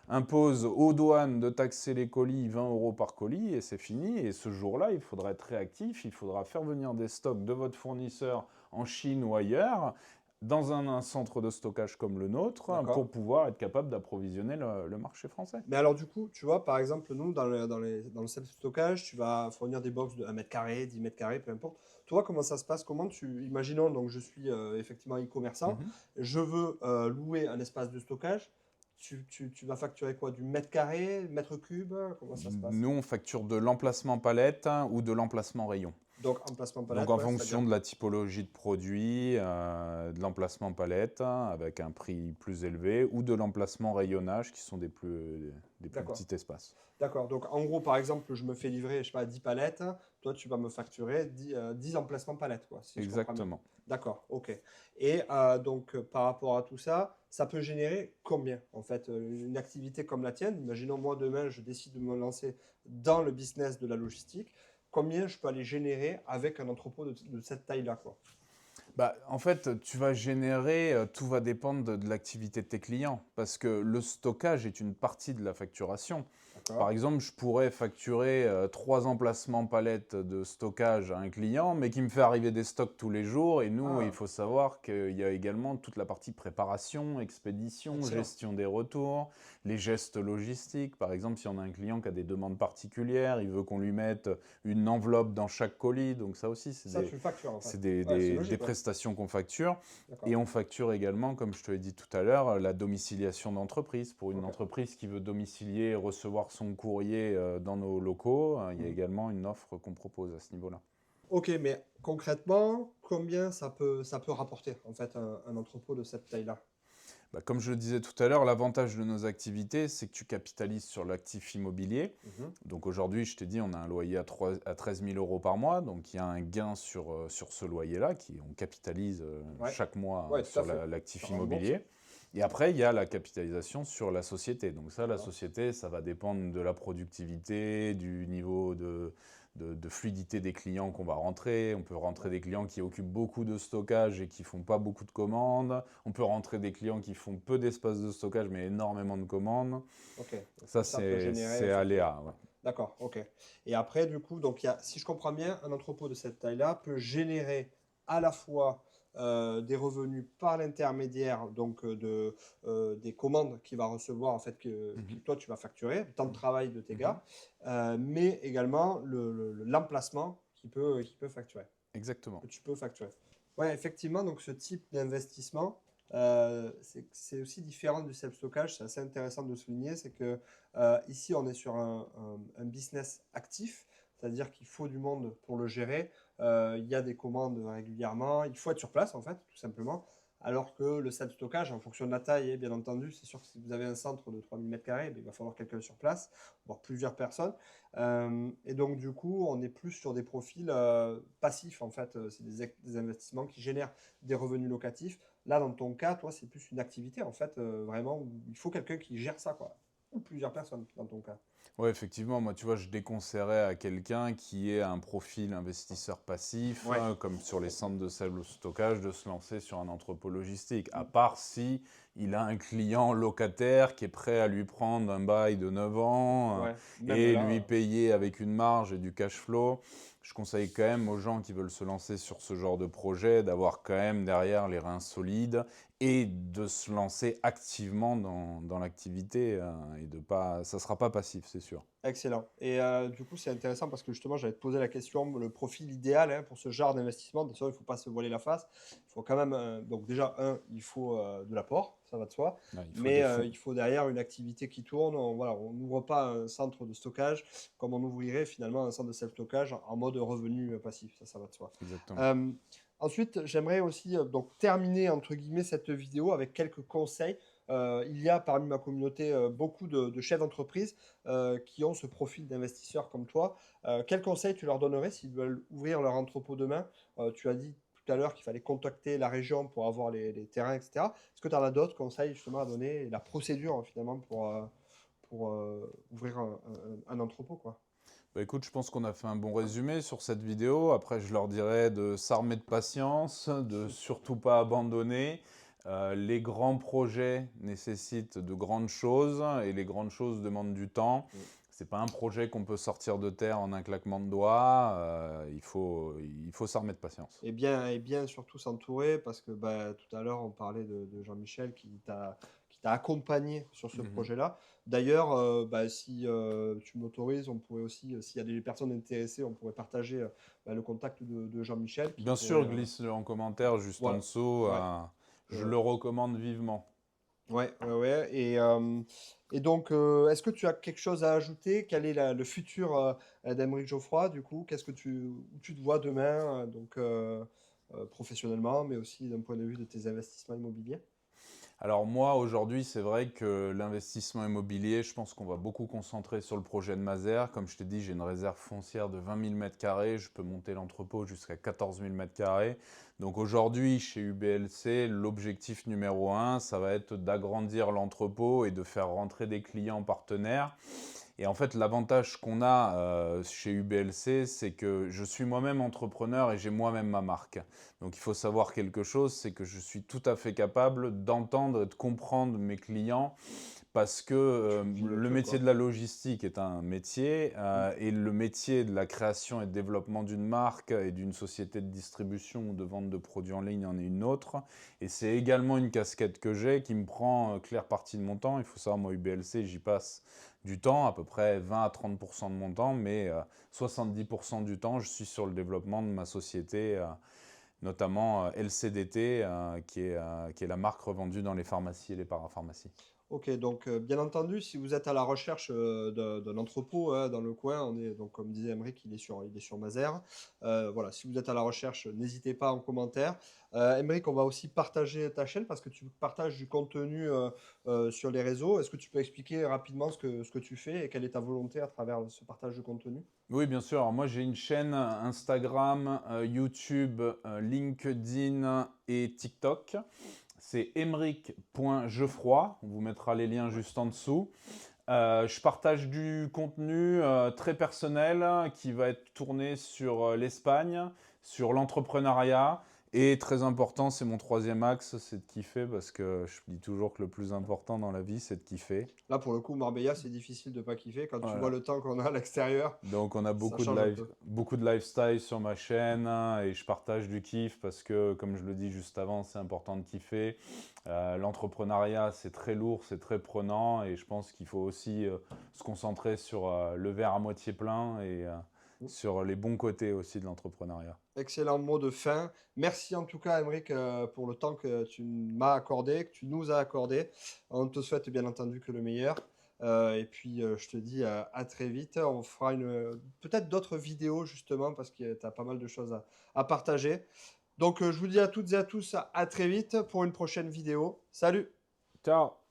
Speaker 2: impose aux douanes de taxer les colis 20 euros par colis et c'est fini. Et ce jour-là, il faudra être réactif. Il faudra faire venir des stocks de votre fournisseur en Chine ou ailleurs dans un centre de stockage comme le nôtre
Speaker 1: D'accord.
Speaker 2: pour pouvoir être capable d'approvisionner le marché français.
Speaker 1: Mais alors, du coup, tu vois, par exemple, nous, dans le self-stockage, tu vas fournir des box de 1 m², 10 m², peu importe. Toi, comment ça se passe? Imaginons, donc, je suis effectivement e-commerçant,
Speaker 2: Mhm.
Speaker 1: je veux louer un espace de stockage. Tu vas facturer quoi? Du mètre carré, mètre cube? Comment ça se passe?
Speaker 2: Nous, on facture de l'emplacement palette ou de l'emplacement rayon.
Speaker 1: Donc, emplacement
Speaker 2: Donc,
Speaker 1: palette,
Speaker 2: en
Speaker 1: ouais,
Speaker 2: fonction
Speaker 1: c'est-à-dire.
Speaker 2: de la typologie de produit, de l'emplacement palette avec un prix plus élevé ou de l'emplacement rayonnage qui sont des plus
Speaker 1: D'accord.
Speaker 2: petits espaces.
Speaker 1: D'accord. Donc, en gros, par exemple, je me fais livrer, je sais pas, 10 palettes. Toi, tu vas me facturer 10 emplacements palettes, quoi, si je comprends bien.
Speaker 2: Exactement.
Speaker 1: D'accord, ok. Et donc, par rapport à tout ça, ça peut générer combien, en fait, une activité comme la tienne? Imaginons, moi, demain, je décide de me lancer dans le business de la logistique. Combien je peux aller générer avec un entrepôt de cette taille-là, quoi?
Speaker 2: Bah, en fait, tu vas générer, tout va dépendre de l'activité de tes clients parce que le stockage est une partie de la facturation. Par
Speaker 1: D'accord?
Speaker 2: exemple, je pourrais facturer 3 emplacements palettes de stockage à un client, mais qui me fait arriver des stocks tous les jours. Et nous, il
Speaker 1: Ah,
Speaker 2: faut savoir qu'il y a également toute la partie préparation, expédition,
Speaker 1: excellent.
Speaker 2: gestion des retours, les gestes logistiques. Par exemple, si on a un client qui a des demandes particulières, il veut qu'on lui mette une enveloppe dans chaque colis. Donc ça aussi,
Speaker 1: Ça, tu le factures, en fait.
Speaker 2: c'est
Speaker 1: Ouais, c'est
Speaker 2: des
Speaker 1: logique, ouais.
Speaker 2: prestations qu'on facture.
Speaker 1: D'accord.
Speaker 2: Et on facture également, comme je te l'ai dit tout à l'heure, la domiciliation d'entreprise. Pour une
Speaker 1: Ok.
Speaker 2: entreprise qui veut domicilier et recevoir son courrier dans nos locaux, il y a
Speaker 1: Mhm.
Speaker 2: également une offre qu'on propose à ce niveau-là.
Speaker 1: Ok, mais concrètement, combien ça peut rapporter, en fait, un entrepôt de cette taille-là?
Speaker 2: Bah, comme je le disais tout à l'heure, l'avantage de nos activités, c'est que tu capitalises sur l'actif immobilier.
Speaker 1: Mhm.
Speaker 2: Donc aujourd'hui, je t'ai dit, on a un loyer à 13 000 euros par mois. Donc il y a un gain sur ce loyer-là, on capitalise
Speaker 1: Ouais,
Speaker 2: chaque mois
Speaker 1: ouais, tout à
Speaker 2: sur
Speaker 1: fait. Ça
Speaker 2: l'actif
Speaker 1: rembourse.
Speaker 2: immobilier. Et après, il y a la capitalisation sur la société. Donc ça, la
Speaker 1: D'accord.
Speaker 2: société, ça va dépendre de la productivité, du niveau de fluidité des clients qu'on va rentrer. On peut rentrer des clients qui occupent beaucoup de stockage et qui font pas beaucoup de commandes. On peut rentrer des clients qui font peu d'espace de stockage mais énormément de commandes.
Speaker 1: Ok. Donc,
Speaker 2: Ça,
Speaker 1: ça peut générer
Speaker 2: c'est
Speaker 1: effectivement.
Speaker 2: aléa. Ouais.
Speaker 1: D'accord, ok. Et après, du coup, donc si je comprends bien, un entrepôt de cette taille-là peut générer à la fois des revenus par l'intermédiaire des commandes qu'il va recevoir, en fait, que
Speaker 2: Mhm.
Speaker 1: toi tu vas facturer, le temps de travail de tes
Speaker 2: Mhm.
Speaker 1: gars, mais également l'emplacement qui peut facturer,
Speaker 2: Exactement.
Speaker 1: que tu peux facturer. Ouais, effectivement, donc ce type d'investissement, c'est aussi différent du self-stockage. C'est assez intéressant de le souligner. C'est que ici, on est sur un business actif, c'est-à-dire qu'il faut du monde pour le gérer. Il y a des commandes régulièrement. Il faut être sur place, en fait, tout simplement. Alors que le self-stockage, en fonction de la taille, bien entendu, c'est sûr que si vous avez un centre de 3000 m², il va falloir quelqu'un sur place, voire plusieurs personnes. Et donc, du coup, on est plus sur des profils passifs, en fait. C'est des investissements qui génèrent des revenus locatifs. Là, dans ton cas, toi, c'est plus une activité, en fait, vraiment, où il faut quelqu'un qui gère ça, quoi. Ou plusieurs personnes, dans ton cas.
Speaker 2: Ouais, effectivement, moi, tu vois, je déconseillerais à quelqu'un qui ait un profil investisseur passif,
Speaker 1: Ouais.
Speaker 2: comme sur les centres de self-stockage, de se lancer sur un entrepôt logistique. À part si il a un client locataire qui est prêt à lui prendre un bail de 9 ans
Speaker 1: Ouais. Même
Speaker 2: et lui
Speaker 1: là,
Speaker 2: payer avec une marge et du cash flow. Je conseille quand même aux gens qui veulent se lancer sur ce genre de projet d'avoir quand même derrière les reins solides et de se lancer activement dans l'activité et de pas, ça sera pas passif, c'est sûr.
Speaker 1: excellent. Et du coup, c'est intéressant parce que justement, j'avais posé la question, le profil idéal hein, pour ce genre d'investissement. Bien sûr, il ne faut pas se voiler la face. Il faut quand même, donc déjà, il faut de l'apport, ça va de soi.
Speaker 2: Ouais, il faut
Speaker 1: Mais
Speaker 2: des fonds.
Speaker 1: il faut derrière une activité qui tourne. Voilà, on n'ouvre pas un centre de stockage comme on ouvrirait finalement un centre de self-stockage en mode revenu passif. Ça va de soi.
Speaker 2: Exactement.
Speaker 1: Euh, Ensuite, j'aimerais aussi donc terminer entre guillemets cette vidéo avec quelques conseils. Il y a parmi ma communauté beaucoup de chefs d'entreprise qui ont ce profil d'investisseur comme toi. Quels conseils tu leur donnerais s'ils veulent ouvrir leur entrepôt demain? Tu as dit tout à l'heure qu'il fallait contacter la région pour avoir les terrains, etc. Est-ce que tu en as d'autres conseils justement à donner et la procédure finalement pour ouvrir un entrepôt, quoi?
Speaker 2: Bah écoute, je pense qu'on a fait un bon résumé sur cette vidéo. Après, je leur dirais de s'armer de patience, de surtout pas abandonner. Les grands projets nécessitent de grandes choses et les grandes choses demandent du temps.
Speaker 1: Mm.
Speaker 2: C'est pas un projet qu'on peut sortir de terre en un claquement de doigts. Il faut s'armer de patience.
Speaker 1: Et bien surtout s'entourer, parce que bah, tout à l'heure, on parlait de Jean-Michel qui t'a accompagné sur ce
Speaker 2: Mhm.
Speaker 1: projet-là. D'ailleurs, bah, si tu m'autorises, on pourrait aussi, s'il y a des personnes intéressées, on pourrait partager bah, le contact de Jean-Michel qui
Speaker 2: Bien
Speaker 1: pourrait.
Speaker 2: sûr, glisse-le en commentaire juste en
Speaker 1: Voilà.
Speaker 2: dessous.
Speaker 1: Ouais.
Speaker 2: Je
Speaker 1: Euh,
Speaker 2: le recommande vivement.
Speaker 1: ouais, ouais, ouais. Et donc, est-ce que tu as quelque chose à ajouter? Quel est le futur d'Aymeric Geoffroy, du coup? Où tu te vois demain, professionnellement, mais aussi d'un point de vue de tes investissements immobiliers?
Speaker 2: Alors moi, aujourd'hui, c'est vrai que l'investissement immobilier, je pense qu'on va beaucoup concentrer sur le projet de Mazères. Comme je t'ai dit, j'ai une réserve foncière de 20 000 m². Je peux monter l'entrepôt jusqu'à 14 000 m². Donc aujourd'hui, chez UBLC, l'objectif numéro un, ça va être d'agrandir l'entrepôt et de faire rentrer des clients partenaires. Et en fait, l'avantage qu'on a chez UBLC, c'est que je suis moi-même entrepreneur et j'ai moi-même ma marque. Donc il faut savoir quelque chose, c'est que je suis tout à fait capable d'entendre et de comprendre mes clients parce que
Speaker 1: Tu vis le
Speaker 2: le
Speaker 1: truc,
Speaker 2: métier
Speaker 1: quoi.
Speaker 2: de la logistique est un métier
Speaker 1: Mm.
Speaker 2: et le métier de la création et de développement d'une marque et d'une société de distribution ou de vente de produits en ligne en est une autre. Et c'est également une casquette que j'ai qui me prend claire partie de mon temps. Il faut savoir, moi, UBLC, j'y passe du temps, à peu près 20 à 30% de mon temps, mais 70% du temps, je suis sur le développement de ma société, notamment LCDT, qui est la marque revendue dans les pharmacies et les parapharmacies.
Speaker 1: Ok, donc bien entendu, si vous êtes à la recherche d'un entrepôt hein, dans le coin, on est donc comme disait Emeric, il est sur Mazères. Voilà, si vous êtes à la recherche, n'hésitez pas en commentaire. Emeric, on va aussi partager ta chaîne parce que tu partages du contenu sur les réseaux. Est-ce que tu peux expliquer rapidement ce que tu fais et quelle est ta volonté à travers ce partage de contenu?
Speaker 2: Oui, bien sûr. Alors, moi, j'ai une chaîne Instagram, YouTube, LinkedIn et TikTok. C'est emeric.geoffroy. On vous mettra les liens juste en dessous. Je partage du contenu très personnel qui va être tourné sur l'Espagne, sur l'entrepreneuriat. Et très important, c'est mon troisième axe, c'est de kiffer parce que je dis toujours que le plus important dans la vie, c'est de kiffer.
Speaker 1: Là, pour le coup, Marbella, c'est difficile de pas kiffer. Quand tu vois
Speaker 2: Voilà.
Speaker 1: le temps qu'on a à l'extérieur,
Speaker 2: Donc on a
Speaker 1: ça change un peu.
Speaker 2: beaucoup de lifestyle sur ma chaîne hein, et je partage du kiff parce que, comme je le dis juste avant, c'est important de kiffer. L'entrepreneuriat, c'est très lourd, c'est très prenant et je pense qu'il faut aussi se concentrer sur le verre à moitié plein et sur les bons côtés aussi de l'entrepreneuriat.
Speaker 1: Excellent mot de fin. Merci en tout cas, Emeric, pour le temps que tu m'as accordé, que tu nous as accordé. On te souhaite bien entendu que le meilleur. Et puis, je te dis à très vite. On fera peut-être d'autres vidéos justement parce que tu as pas mal de choses à partager. Donc, je vous dis à toutes et à tous à très vite pour une prochaine vidéo. Salut!
Speaker 2: Ciao!